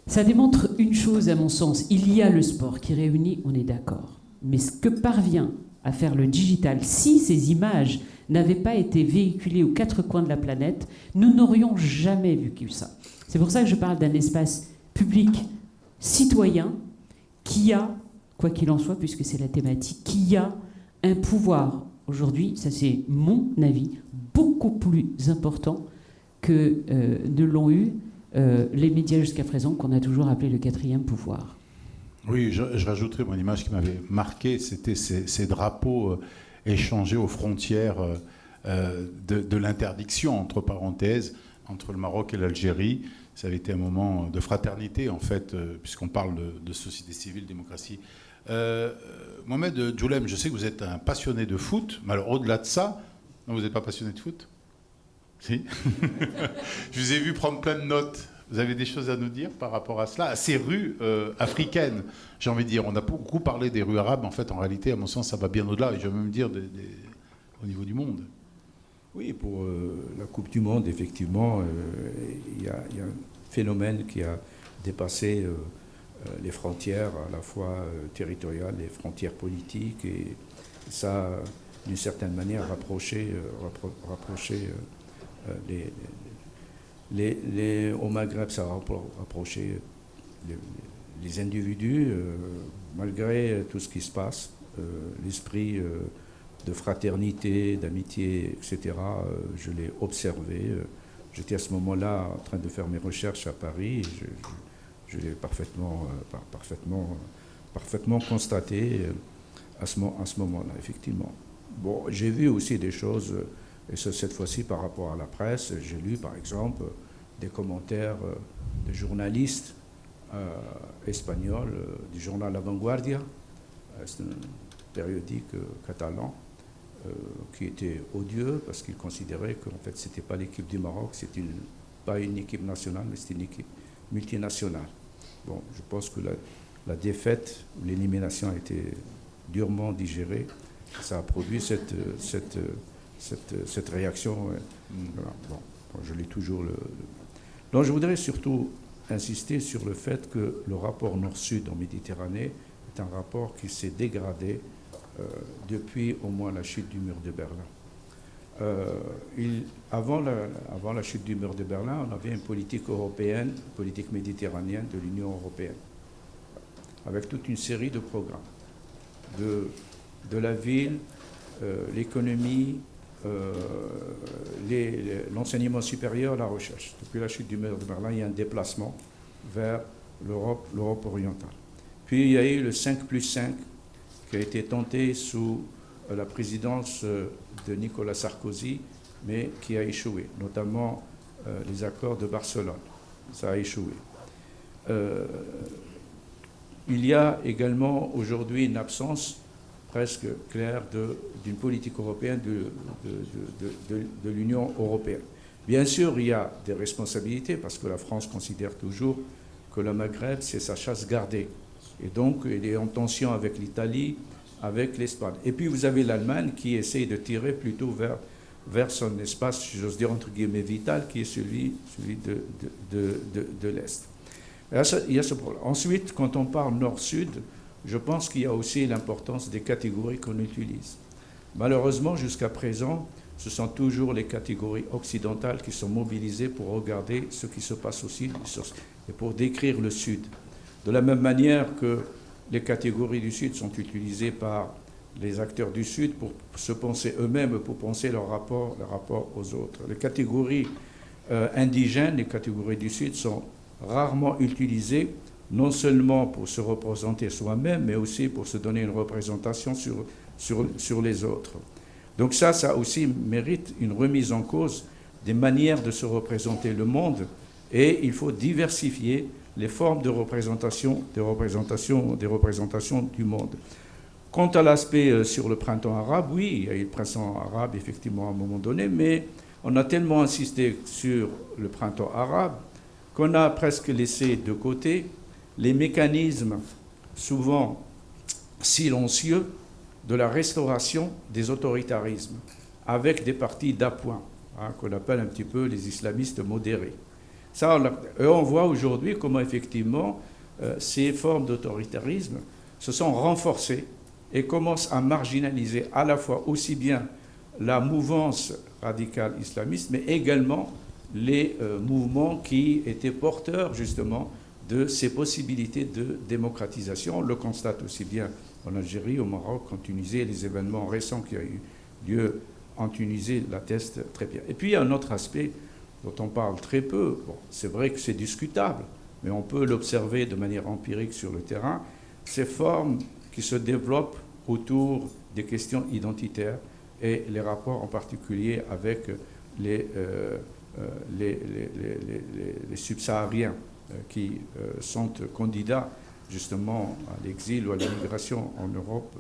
Ça démontre une chose, à mon sens. Il y a le sport qui réunit, on est d'accord. Mais ce que parvient à faire le digital, si ces images n'avaient pas été véhiculées aux quatre coins de la planète, nous n'aurions jamais vécu ça. C'est pour ça que je parle d'un espace public citoyen qui a, quoi qu'il en soit, puisque c'est la thématique, qui a un pouvoir aujourd'hui, ça c'est mon avis, beaucoup plus important que ne l'ont eu les médias jusqu'à présent, qu'on a toujours appelé le quatrième pouvoir. Oui, je rajouterais mon image qui m'avait marqué, c'était ces drapeaux échangé aux frontières de l'interdiction, entre parenthèses, entre le Maroc et l'Algérie. Ça avait été un moment de fraternité, en fait, puisqu'on parle de société civile, démocratie. Mohamed Djoulem, je sais que vous êtes un passionné de foot, mais alors au-delà de ça, non, vous n'êtes pas passionné de foot? Si. Je vous ai vu prendre plein de notes. Vous avez des choses à nous dire par rapport à cela, à ces rues africaines, j'ai envie de dire. On a beaucoup parlé des rues arabes, en fait, en réalité, à mon sens, ça va bien au-delà, et je vais même dire au niveau du monde. Oui, pour la Coupe du Monde, effectivement, il y a un phénomène qui a dépassé les frontières, à la fois territoriales, les frontières politiques, et ça, d'une certaine manière, rapproché au Maghreb, ça a rapproché les individus, malgré tout ce qui se passe, l'esprit de fraternité, d'amitié, etc. Je l'ai observé. J'étais à ce moment-là en train de faire mes recherches à Paris. Et je l'ai parfaitement constaté à ce moment-là, effectivement. Bon, j'ai vu aussi des choses, et cette fois-ci par rapport à la presse. J'ai lu, par exemple, des commentaires de journalistes espagnols du journal La Vanguardia, c'est un périodique catalan, qui était odieux parce qu'ils considéraient qu'en fait, ce n'était pas l'équipe du Maroc, c'était pas une équipe nationale, mais c'était une équipe multinationale. Bon, je pense que la défaite, l'élimination a été durement digérée. Ça a produit cette réaction. Voilà. Bon, je l'ai toujours. Donc, je voudrais surtout insister sur le fait que le rapport Nord-Sud en Méditerranée est un rapport qui s'est dégradé depuis au moins la chute du mur de Berlin. Avant la chute du mur de Berlin, on avait une politique européenne, une politique méditerranéenne de l'Union européenne, avec toute une série de programmes de la ville, l'économie, l'enseignement supérieur, la recherche. Depuis la chute du mur de Berlin, il y a un déplacement vers l'Europe orientale. Puis il y a eu le 5+5 qui a été tenté sous la présidence de Nicolas Sarkozy, mais qui a échoué, notamment les accords de Barcelone. Ça a échoué. Il y a également aujourd'hui une absence presque claire d'une politique européenne de l'Union européenne. Bien sûr, il y a des responsabilités, parce que la France considère toujours que le Maghreb, c'est sa chasse gardée. Et donc, il est en tension avec l'Italie, avec l'Espagne. Et puis, vous avez l'Allemagne qui essaye de tirer plutôt vers son espace, j'ose dire entre guillemets, vital, qui est celui de l'Est. Il y a ce problème. Ensuite, quand on parle nord-sud, je pense qu'il y a aussi l'importance des catégories qu'on utilise. Malheureusement, jusqu'à présent, ce sont toujours les catégories occidentales qui sont mobilisées pour regarder ce qui se passe au sud et pour décrire le sud. De la même manière que les catégories du sud sont utilisées par les acteurs du sud pour se penser eux-mêmes, pour penser leur rapport aux autres. Les catégories indigènes, les catégories du sud sont rarement utilisées, non seulement pour se représenter soi-même, mais aussi pour se donner une représentation sur les autres. Donc ça aussi mérite une remise en cause des manières de se représenter le monde, et il faut diversifier les formes de représentation du monde. Quant à l'aspect sur le printemps arabe, oui, il y a eu le printemps arabe effectivement à un moment donné, mais on a tellement insisté sur le printemps arabe qu'on a presque laissé de côté les mécanismes souvent silencieux de la restauration des autoritarismes, avec des partis d'appoint, qu'on appelle un petit peu les islamistes modérés. Ça, on voit aujourd'hui comment effectivement ces formes d'autoritarisme se sont renforcées et commencent à marginaliser à la fois aussi bien la mouvance radicale islamiste, mais également les mouvements qui étaient porteurs justement de ces possibilités de démocratisation. On le constate aussi bien en Algérie, au Maroc, en Tunisie. Les événements récents qui ont eu lieu en Tunisie l'attestent très bien. Et puis il y a un autre aspect dont on parle très peu. Bon, c'est vrai que c'est discutable, mais on peut l'observer de manière empirique sur le terrain. Ces formes qui se développent autour des questions identitaires et les rapports en particulier avec les subsahariens qui sont candidats justement à l'exil ou à l'immigration en Europe.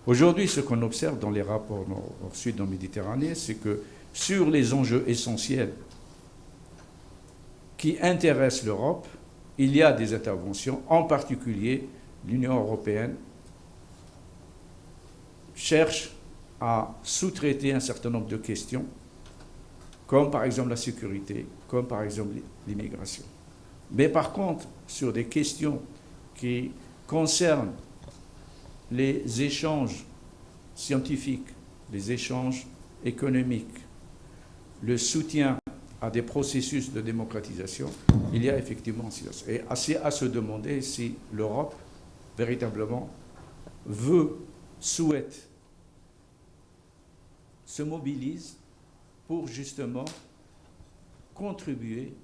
Aujourd'hui, ce qu'on observe dans les rapports nord-sud en Méditerranée, c'est que sur les enjeux essentiels qui intéressent l'Europe, il y a des interventions, en particulier l'Union européenne cherche à sous-traiter un certain nombre de questions, comme par exemple la sécurité, comme par exemple l'immigration. Mais par contre, sur des questions qui concernent les échanges scientifiques, les échanges économiques, le soutien à des processus de démocratisation, il y a effectivement silence. Et c'est à se demander si l'Europe, véritablement, souhaite, se mobilise pour justement contribuer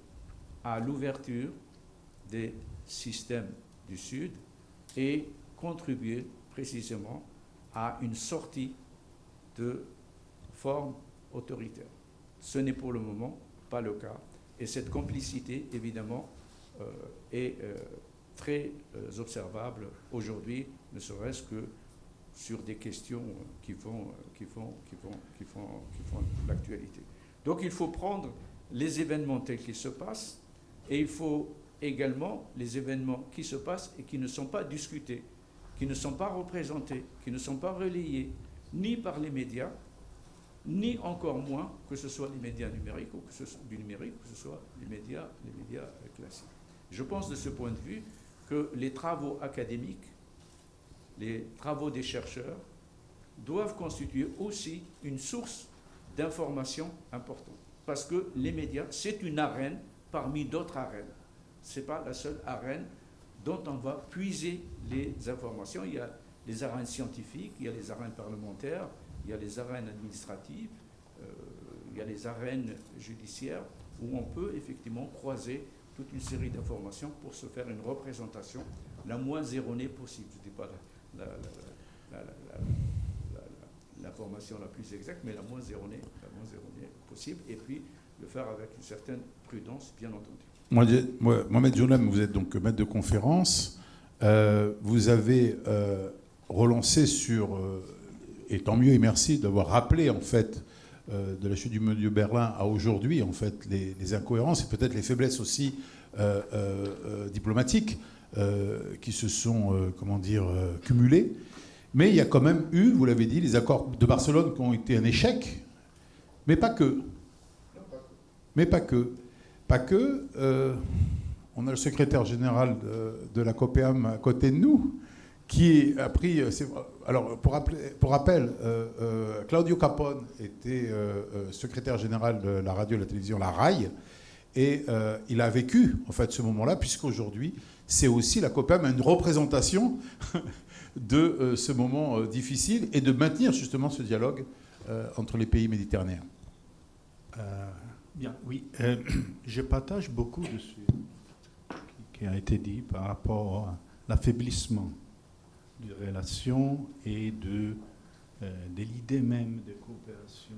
à l'ouverture des systèmes du Sud et contribuer précisément à une sortie de formes autoritaires. Ce n'est pour le moment pas le cas. Et cette complicité, évidemment, est très observable aujourd'hui, ne serait-ce que sur des questions qui font l'actualité. Donc il faut prendre les événements tels qu'ils se passent, et il faut également les événements qui se passent et qui ne sont pas discutés, qui ne sont pas représentés, qui ne sont pas relayés, ni par les médias, ni encore moins que ce soit les médias numériques ou que ce soit du numérique, que ce soit les médias classiques. Je pense de ce point de vue que les travaux académiques, les travaux des chercheurs doivent constituer aussi une source d'information importante. Parce que les médias, c'est une arène parmi d'autres arènes. Ce n'est pas la seule arène dont on va puiser les informations. Il y a les arènes scientifiques, il y a les arènes parlementaires, il y a les arènes administratives, il y a les arènes judiciaires, où on peut effectivement croiser toute une série d'informations pour se faire une représentation la moins erronée possible. Je ne dis pas l'information la plus exacte, mais la moins erronée possible, et puis le faire avec une certaine prudence, bien entendu. Mohamed Jounem, vous êtes donc maître de conférence. Vous avez relancé sur, et tant mieux et merci d'avoir rappelé en fait de la chute du mur de Berlin à aujourd'hui en fait les incohérences et peut-être les faiblesses aussi diplomatiques qui se sont cumulées. Mais il y a quand même eu, vous l'avez dit, les accords de Barcelone qui ont été un échec, mais pas que. Mais pas que. Pas que. On a le secrétaire général de la COPEAM à côté de nous, qui a pris... Alors, pour rappel, Claudio Capone était secrétaire général de la radio et de la télévision, la RAI, et il a vécu, en fait, ce moment-là, puisqu'aujourd'hui, c'est aussi la COPEAM une représentation de ce moment difficile et de maintenir, justement, ce dialogue entre les pays méditerranéens. Bien, oui. Je partage beaucoup de ce qui a été dit par rapport à l'affaiblissement des relations et de l'idée même de coopération.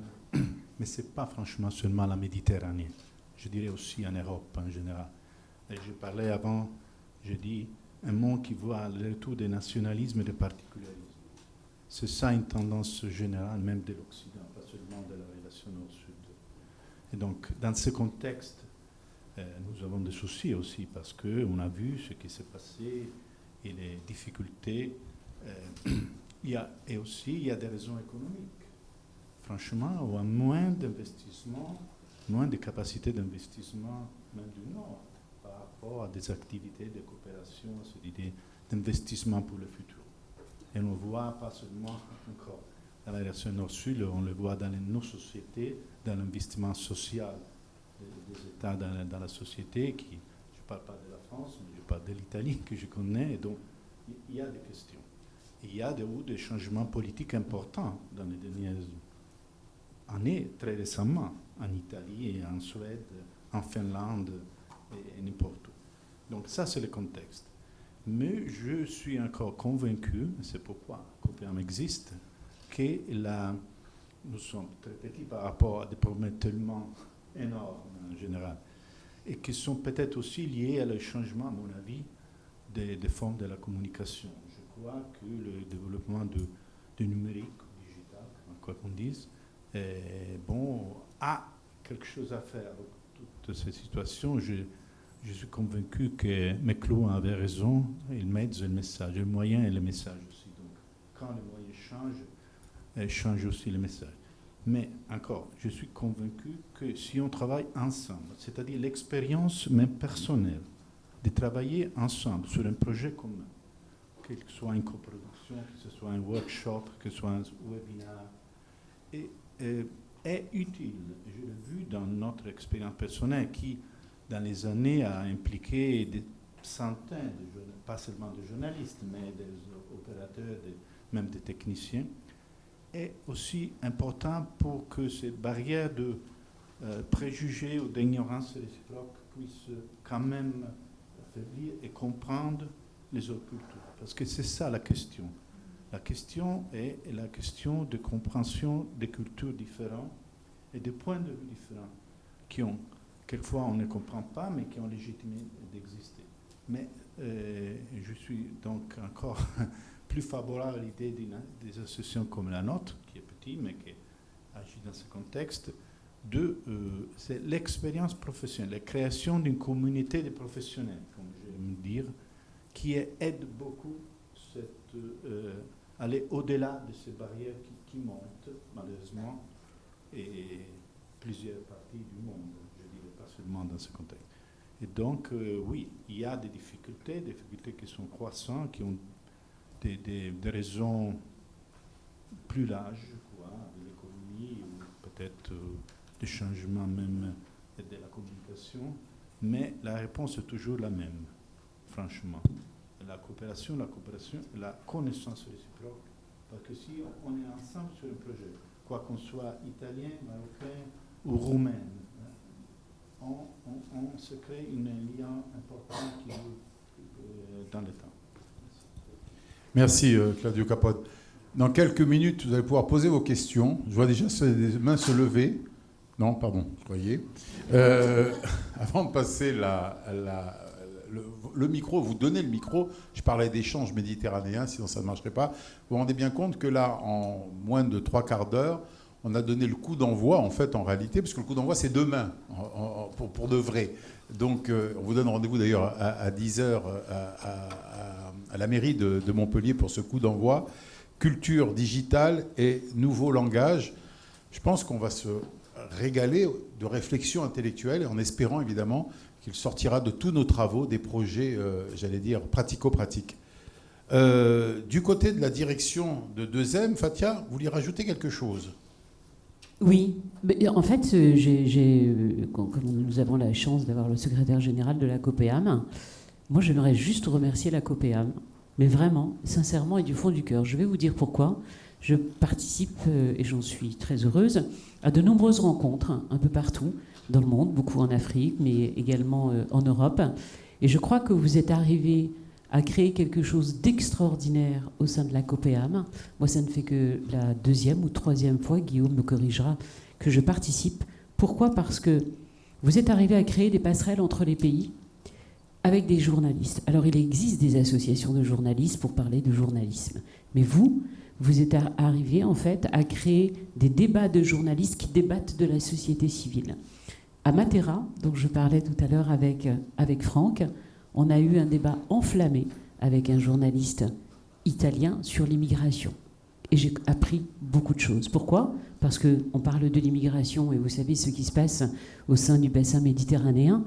Mais ce n'est pas franchement seulement la Méditerranée. Je dirais aussi en Europe en général. Et je parlais avant, je dis, un monde qui voit le retour des nationalismes et des particularismes. C'est ça une tendance générale, même de l'Occident, pas seulement de la relation Nord-Sud. Et donc, dans ce contexte, nous avons des soucis aussi, parce qu'on a vu ce qui s'est passé et les difficultés. Et aussi, il y a des raisons économiques. Franchement, on a moins d'investissement, moins de capacité d'investissement, même du Nord, par rapport à des activités de coopération, à cette idée d'investissement pour le futur. Et on le voit pas seulement encore dans la relation Nord-Sud, on le voit dans nos sociétés, dans l'investissement social des États dans la société, qui, je ne parle pas de la France, mais je parle de l'Italie que je connais, et donc il y a des questions. Et il y a des changements politiques importants dans les dernières années, très récemment, en Italie et en Suède, en Finlande et n'importe où. Donc ça, c'est le contexte. Mais je suis encore convaincu, c'est pourquoi COPEAM existe, que nous sommes très petits par rapport à des problèmes tellement énormes en général, et qui sont peut-être aussi liés à le changement, à mon avis, des formes de la communication. Je crois que le développement du numérique, digital, quoi qu'on dise, a quelque chose à faire avec toute cette situation. Je suis convaincu que Méclou avait raison, il met le message, le moyen et le message aussi. Donc, quand les moyens changent, change aussi le message. Mais encore, je suis convaincu que si on travaille ensemble, c'est-à-dire l'expérience même personnelle, de travailler ensemble sur un projet commun, que ce soit une coproduction, que ce soit un workshop, que ce soit un webinaire, est utile. Je l'ai vu dans notre expérience personnelle qui, dans les années, a impliqué des centaines de pas seulement de journalistes, mais des opérateurs, même des techniciens, est aussi important pour que cette barrière de préjugés ou d'ignorance réciproque puisse quand même affaiblir et comprendre les autres cultures. Parce que c'est ça la question. La question est la question de compréhension des cultures différentes et des points de vue différents qui ont, quelquefois on ne comprend pas, mais qui ont légitimé d'exister. Mais je suis donc encore plus favorable à l'idée des associations comme la nôtre, qui est petite, mais qui agit dans ce contexte, c'est l'expérience professionnelle, la création d'une communauté de professionnels, comme j'aime dire, qui aide beaucoup à aller au-delà de ces barrières qui montent, malheureusement, et plusieurs parties du monde, je dirais pas seulement dans ce contexte. Et donc, oui, il y a des difficultés qui sont croissantes, qui ont des raisons plus larges, quoi, de l'économie, ou peut-être des changements même de la communication, mais la réponse est toujours la même, franchement. La coopération, la connaissance réciproque, parce que si on est ensemble sur un projet, quoi qu'on soit italien, marocain ou roumain, on se crée un lien important qui dans le temps. Merci Claudio Capote. Dans quelques minutes, vous allez pouvoir poser vos questions. Je vois déjà des mains se lever. Non, pardon, voyez. Avant de passer le micro, vous donner le micro, je parlais d'échanges méditerranéens, sinon ça ne marcherait pas. Vous vous rendez bien compte que là, en moins de 3/4 d'heure, on a donné le coup d'envoi, en fait, en réalité, parce que le coup d'envoi, c'est demain, pour de vrai. Donc, on vous donne rendez-vous d'ailleurs à 10h à la mairie de Montpellier pour ce coup d'envoi. Culture digitale et nouveau langage. Je pense qu'on va se régaler de réflexion intellectuelle, en espérant évidemment qu'il sortira de tous nos travaux des projets, j'allais dire, pratico-pratiques. Du côté de la direction de 2M, Fatia, vous vouliez rajouter quelque chose ? Oui, en fait, comme nous avons la chance d'avoir le secrétaire général de la COPEAM, moi j'aimerais juste remercier la COPEAM, mais vraiment, sincèrement et du fond du cœur. Je vais vous dire pourquoi. Je participe, et j'en suis très heureuse, à de nombreuses rencontres un peu partout dans le monde, beaucoup en Afrique, mais également en Europe. Et je crois que vous êtes arrivés à créer quelque chose d'extraordinaire au sein de la COPEAM. Moi, ça ne fait que la 2e ou 3e fois, Guillaume me corrigera, que je participe. Pourquoi ? Parce que vous êtes arrivés à créer des passerelles entre les pays avec des journalistes. Alors, il existe des associations de journalistes pour parler de journalisme. Mais vous êtes arrivés, en fait, à créer des débats de journalistes qui débattent de la société civile. À Matera, dont je parlais tout à l'heure avec Franck, on a eu un débat enflammé avec un journaliste italien sur l'immigration. Et j'ai appris beaucoup de choses. Pourquoi ? Parce qu'on parle de l'immigration, et vous savez ce qui se passe au sein du bassin méditerranéen.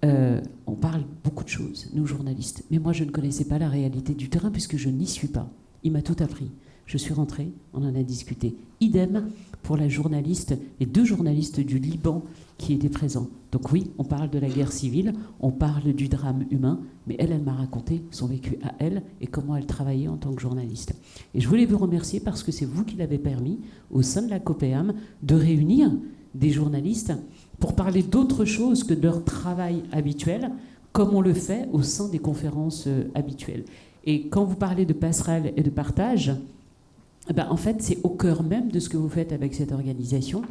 On parle beaucoup de choses, nous journalistes. Mais moi, je ne connaissais pas la réalité du terrain puisque je n'y suis pas. Il m'a tout appris. Je suis rentrée, on en a discuté. Idem pour la journaliste, les 2 journalistes du Liban qui étaient présents. Donc oui, on parle de la guerre civile, on parle du drame humain, mais elle m'a raconté son vécu à elle et comment elle travaillait en tant que journaliste. Et je voulais vous remercier parce que c'est vous qui l'avez permis, au sein de la COPEAM, de réunir des journalistes pour parler d'autre chose que de leur travail habituel, comme on le fait au sein des conférences habituelles. Et quand vous parlez de passerelle et de partage, En fait, c'est au cœur même de ce que vous faites avec cette organisation.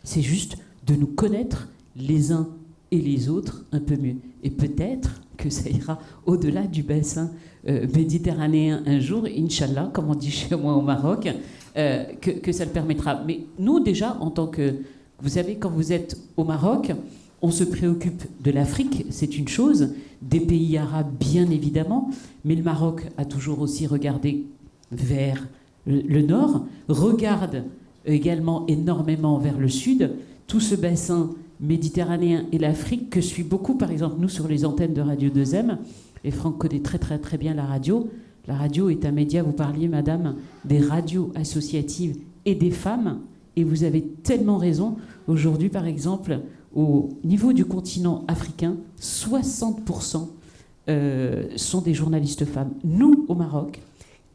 C'est juste de nous connaître les uns et les autres un peu mieux. Et peut-être que ça ira au-delà du bassin méditerranéen un jour, Inch'Allah, comme on dit chez moi au Maroc, que ça le permettra. Mais nous, déjà, en tant que... Vous savez, quand vous êtes au Maroc, on se préoccupe de l'Afrique, c'est une chose, des pays arabes, bien évidemment, mais le Maroc a toujours aussi regardé vers le nord, regarde également énormément vers le sud, tout ce bassin méditerranéen et l'Afrique que suit beaucoup, par exemple, nous, sur les antennes de Radio 2M, et Franck connaît très très très bien la radio. La radio est un média, vous parliez, madame, des radios associatives et des femmes, et vous avez tellement raison. Aujourd'hui, par exemple, au niveau du continent africain, 60% sont des journalistes femmes. Nous, au Maroc,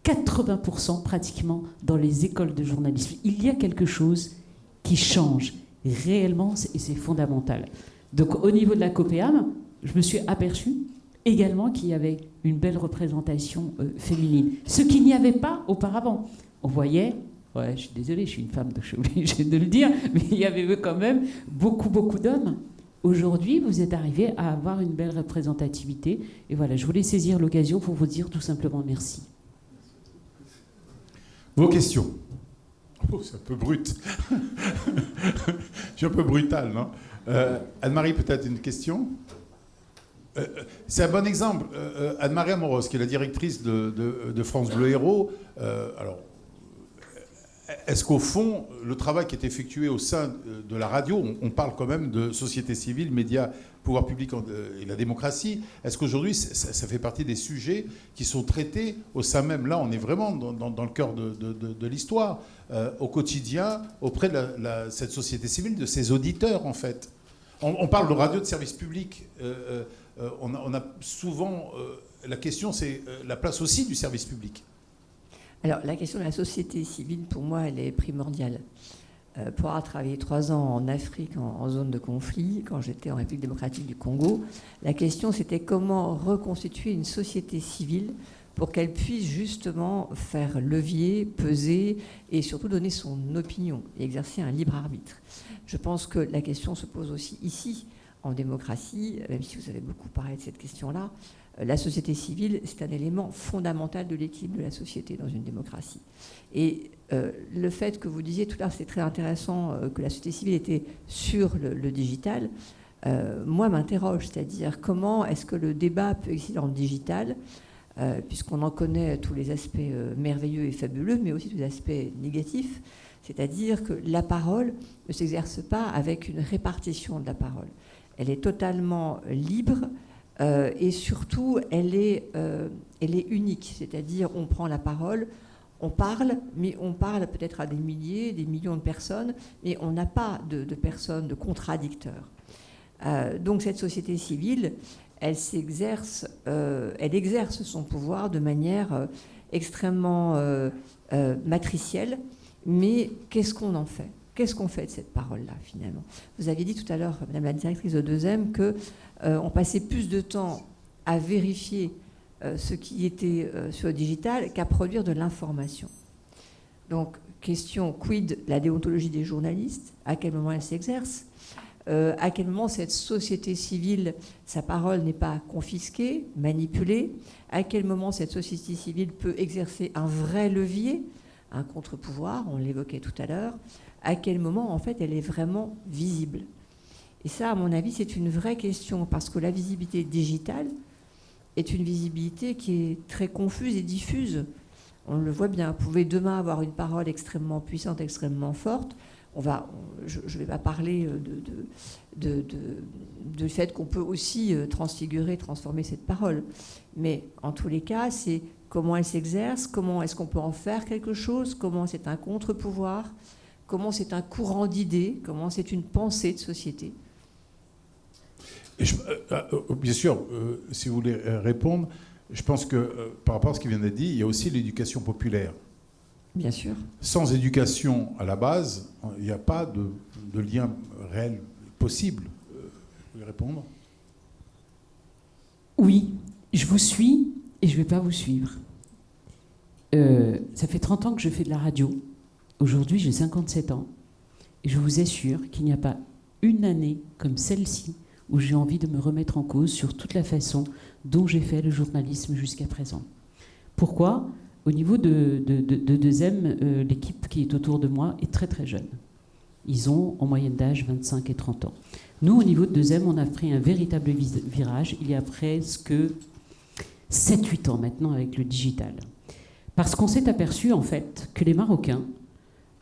80% pratiquement dans les écoles de journalisme. Il y a quelque chose qui change réellement, et c'est fondamental. Donc au niveau de la COPEAM, je me suis aperçue également qu'il y avait une belle représentation féminine. Ce qu'il n'y avait pas auparavant. On voyait, ouais, je suis désolée, je suis une femme, donc je suis obligée de le dire, mais il y avait quand même beaucoup d'hommes. Aujourd'hui, vous êtes arrivés à avoir une belle représentativité. Et voilà, je voulais saisir l'occasion pour vous dire tout simplement merci. Vos questions. Oh, c'est un peu brut. Je suis un peu brutal, non? Anne-Marie, peut-être une question? C'est un bon exemple. Anne-Marie Amoros, qui est la directrice de France Bleu Héros. Alors, est-ce qu'au fond, le travail qui est effectué au sein de la radio, on parle quand même de société civile, médias, pouvoir public et la démocratie, est-ce qu'aujourd'hui, ça fait partie des sujets qui sont traités au sein même? Là, on est vraiment dans le cœur de l'histoire, au quotidien, auprès de cette société civile, de ses auditeurs, en fait. On parle de radio de service public. On a souvent... la question, c'est la place aussi du service public. Alors, la question de la société civile, pour moi, elle est primordiale. Pour avoir travaillé 3 ans en Afrique, en zone de conflit, quand j'étais en République démocratique du Congo, la question, c'était comment reconstituer une société civile pour qu'elle puisse justement faire levier, peser et surtout donner son opinion et exercer un libre arbitre. Je pense que la question se pose aussi ici, en démocratie, même si vous avez beaucoup parlé de cette question-là. La société civile, c'est un élément fondamental de l'équilibre de la société dans une démocratie. Et le fait que vous disiez tout à l'heure, c'est très intéressant, que la société civile était sur le digital, moi m'interroge, c'est-à-dire comment est-ce que le débat peut exister dans le digital, puisqu'on en connaît tous les aspects merveilleux et fabuleux, mais aussi tous les aspects négatifs, c'est-à-dire que la parole ne s'exerce pas avec une répartition de la parole. Elle est totalement libre, et surtout, elle est unique, c'est-à-dire on prend la parole, on parle, mais on parle peut-être à des milliers, des millions de personnes, mais on n'a pas de personnes, de contradicteurs. Donc cette société civile, elle exerce son pouvoir de manière extrêmement matricielle, mais qu'est-ce qu'on en fait ? Qu'est-ce qu'on fait de cette parole-là, finalement? Vous aviez dit tout à l'heure, Madame la directrice de 2M, qu'on passait plus de temps à vérifier ce qui était sur le digital qu'à produire de l'information. Donc, question, quid la déontologie des journalistes? À quel moment elle s'exerce? À quel moment cette société civile, sa parole n'est pas confisquée, manipulée? À quel moment cette société civile peut exercer un vrai levier, un contre-pouvoir, on l'évoquait tout à l'heure? À quel moment, en fait, elle est vraiment visible? Et ça, à mon avis, c'est une vraie question, parce que la visibilité digitale est une visibilité qui est très confuse et diffuse. On le voit bien. Vous pouvez demain avoir une parole extrêmement puissante, extrêmement forte. Je ne vais pas parler du fait qu'on peut aussi transfigurer, transformer cette parole. Mais en tous les cas, c'est comment elle s'exerce, comment est-ce qu'on peut en faire quelque chose, comment c'est un contre-pouvoir, comment c'est un courant d'idées, comment c'est une pensée de société. Bien sûr, si vous voulez répondre, je pense que par rapport à ce qui vient d'être dit, il y a aussi l'éducation populaire. Bien sûr. Sans éducation à la base, il n'y a pas de lien réel possible. Vous voulez répondre? Oui, je vous suis et je ne vais pas vous suivre. Ça fait 30 ans que je fais de la radio. Aujourd'hui, j'ai 57 ans. Et je vous assure qu'il n'y a pas une année comme celle-ci où j'ai envie de me remettre en cause sur toute la façon dont j'ai fait le journalisme jusqu'à présent. Pourquoi ? Au niveau de 2M, l'équipe qui est autour de moi est très très jeune. Ils ont en moyenne d'âge 25 et 30 ans. Nous, au niveau de 2M, on a pris un véritable virage il y a presque 7-8 ans maintenant avec le digital. Parce qu'on s'est aperçu en fait que les Marocains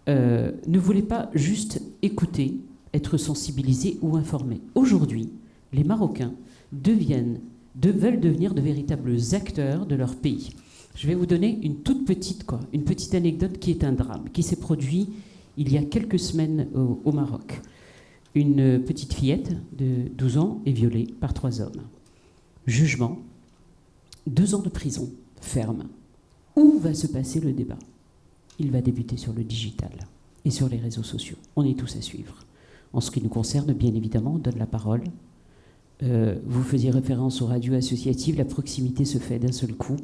ne voulaient pas juste écouter, être sensibilisés ou informés. Aujourd'hui, les Marocains veulent devenir de véritables acteurs de leur pays. Je vais vous donner une petite anecdote qui est un drame, qui s'est produit il y a quelques semaines au Maroc. Une petite fillette de 12 ans est violée par 3 hommes. Jugement, 2 ans de prison ferme. Où va se passer le débat ? Il va débuter sur le digital et sur les réseaux sociaux. On est tous à suivre. En ce qui nous concerne, bien évidemment, on donne la parole. Vous faisiez référence aux radios associatives, la proximité se fait d'un seul coup,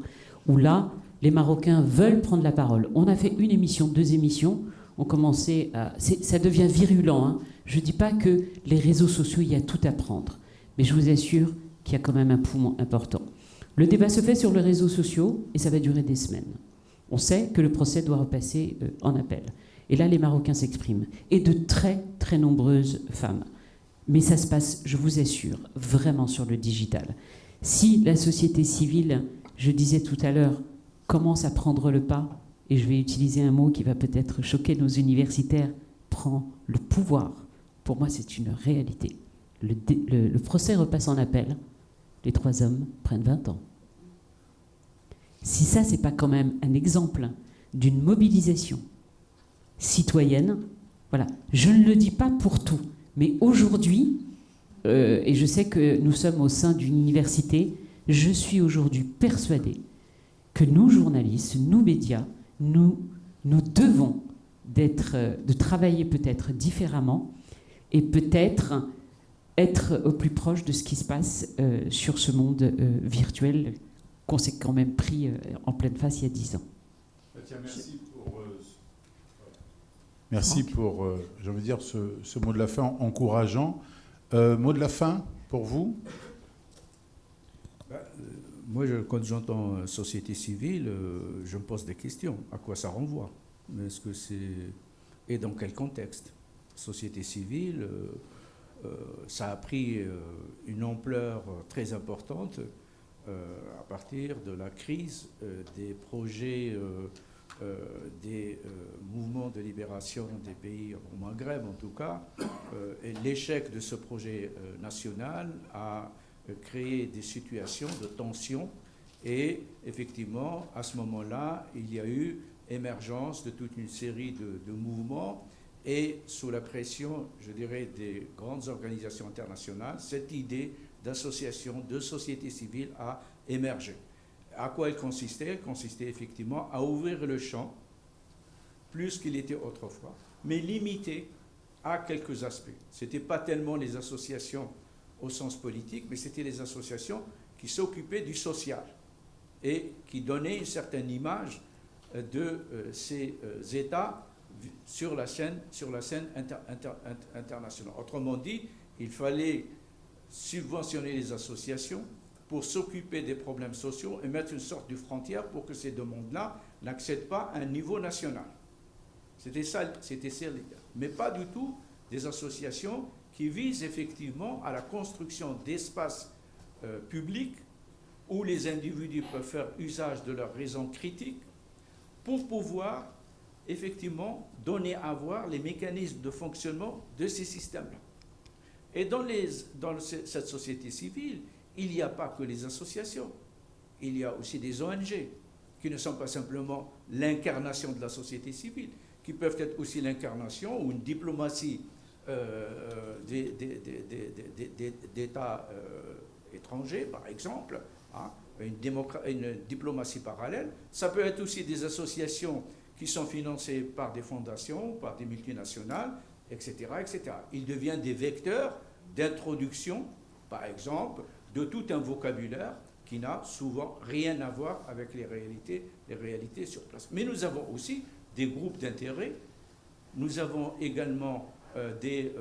où là, les Marocains veulent prendre la parole. On a fait 1 émission, 2 émissions, on commençait à... Ça devient virulent, hein. Je ne dis pas que les réseaux sociaux, il y a tout à prendre, mais je vous assure qu'il y a quand même un poumon important. Le débat se fait sur les réseaux sociaux et ça va durer des semaines. On sait que le procès doit repasser en appel. Et là, les Marocains s'expriment. Et de très, très nombreuses femmes. Mais ça se passe, je vous assure, vraiment sur le digital. Si la société civile, je disais tout à l'heure, commence à prendre le pas, et je vais utiliser un mot qui va peut-être choquer nos universitaires, prend le pouvoir, pour moi c'est une réalité. Le procès repasse en appel, les 3 hommes prennent 20 ans. Si ça, c'est pas quand même un exemple d'une mobilisation citoyenne, voilà, je ne le dis pas pour tout, mais aujourd'hui, et je sais que nous sommes au sein d'une université, je suis aujourd'hui persuadée que nous, journalistes, nous, médias, nous devons de travailler peut-être différemment et peut-être être au plus proche de ce qui se passe sur ce monde virtuel qu'on s'est quand même pris en pleine face il y a 10 ans. Merci pour j'ai envie de dire, ce mot de la fin encourageant. Mot de la fin pour vous ? Moi, quand j'entends société civile, je me pose des questions. À quoi ça renvoie ? Est-ce que c'est... Et dans quel contexte ? Société civile, ça a pris une ampleur très importante à partir de la crise des projets, des mouvements de libération des pays au Maghreb en tout cas. Et l'échec de ce projet national a créé des situations de tension et effectivement à ce moment-là il y a eu émergence de toute une série de mouvements et sous la pression, je dirais, des grandes organisations internationales, cette idée d'association, de société civile a émergé. À quoi elle consistait ? Elle consistait effectivement à ouvrir le champ, plus qu'il était autrefois, mais limité à quelques aspects. Ce n'était pas tellement les associations au sens politique, mais c'était les associations qui s'occupaient du social et qui donnaient une certaine image de ces États sur la scène internationale. Autrement dit, il fallait subventionner les associations pour s'occuper des problèmes sociaux et mettre une sorte de frontière pour que ces demandes-là n'accèdent pas à un niveau national. C'était ça l'idée. Mais pas du tout des associations qui visent effectivement à la construction d'espaces publics où les individus peuvent faire usage de leur raison critique pour pouvoir effectivement donner à voir les mécanismes de fonctionnement de ces systèmes-là. Et dans cette société civile, il n'y a pas que les associations, il y a aussi des ONG qui ne sont pas simplement l'incarnation de la société civile, qui peuvent être aussi l'incarnation ou une diplomatie d'États étrangers, par exemple, hein, une diplomatie parallèle. Ça peut être aussi des associations qui sont financées par des fondations, par des multinationales, etc., etc. Ils deviennent des vecteurs d'introduction, par exemple, de tout un vocabulaire qui n'a souvent rien à voir avec les réalités sur place. Mais nous avons aussi des groupes d'intérêt, nous avons également des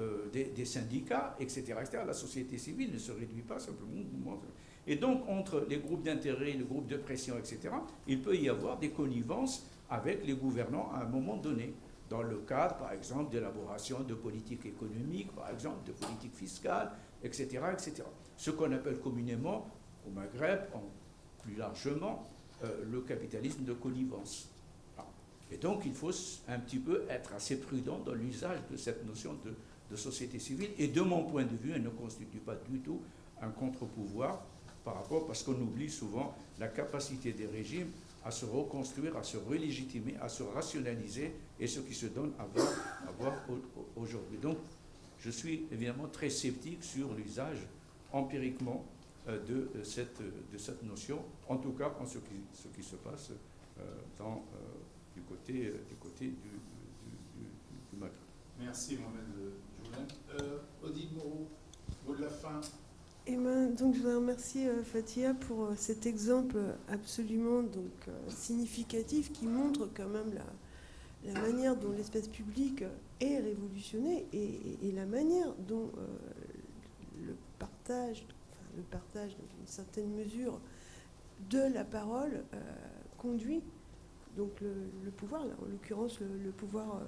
syndicats, etc., etc. La société civile ne se réduit pas simplement au mouvement. Et donc, entre les groupes d'intérêt, les groupes de pression, etc., il peut y avoir des connivences avec les gouvernants à un moment donné, dans le cadre, par exemple, d'élaboration de politiques économiques, par exemple, de politiques fiscales, etc., etc. Ce qu'on appelle communément, au Maghreb, plus largement, le capitalisme de connivence. Et donc, il faut un petit peu être assez prudent dans l'usage de cette notion de société civile. Et de mon point de vue, elle ne constitue pas du tout un contre-pouvoir par rapport, parce qu'on oublie souvent la capacité des régimes à se reconstruire, à se relégitimer, à se rationaliser, et ce qui se donne à voir aujourd'hui. Donc, je suis évidemment très sceptique sur l'usage empiriquement de cette notion, en tout cas en ce qui se passe du côté du Maghreb. Merci Mohamed Joulin. Odile Moreau, mot de la fin. Et donc je voudrais remercier Fathia pour cet exemple absolument significatif qui montre quand même la manière dont l'espace public est révolutionné et la manière dont le partage dans une certaine mesure de la parole conduit donc le pouvoir, là, en l'occurrence le pouvoir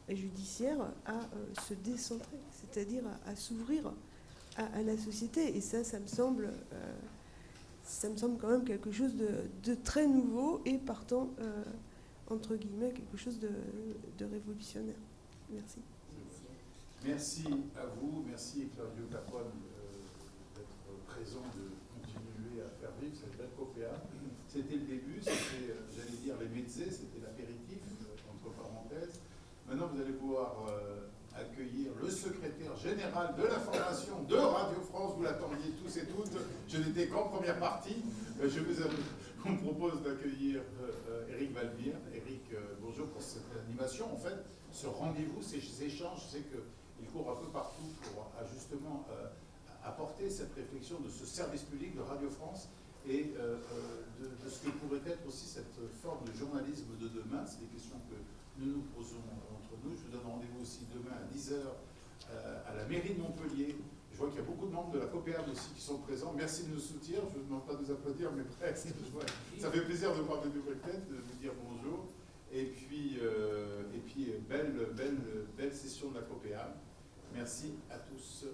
judiciaire, à se décentrer, c'est-à-dire à s'ouvrir à la société. Et ça me semble quand même quelque chose de très nouveau et partant, entre guillemets, quelque chose de révolutionnaire. Merci. Merci à vous, merci Claudio Capone d'être présent, de continuer à faire vivre cette belle COPEA. C'était le début, c'était, j'allais dire, les mezzés, c'était l'apéritif, entre parenthèses. Maintenant, vous allez pouvoir accueillir le secrétaire général de l'information de Radio France. Vous l'attendiez tous et toutes. Je n'étais qu'en première partie. On me propose d'accueillir Éric Valmire. Éric, bonjour pour cette animation. En fait, ce rendez-vous, ces échanges, c'est qu'il court un peu partout pour justement apporter cette réflexion de ce service public de Radio France et de ce que pourrait être aussi cette forme de journalisme de demain. C'est des questions que nous posons entre nous. Je vous donne rendez-vous aussi demain à 10h à la mairie de Montpellier. Je vois qu'il y a beaucoup de membres de la COPEAM aussi qui sont présents. Merci de nous soutenir. Je ne vous demande pas de nous applaudir, mais presque. Ça fait plaisir de voir de nouvelles têtes, de vous dire bonjour. Et puis belle session de la COPEAM. Merci à tous.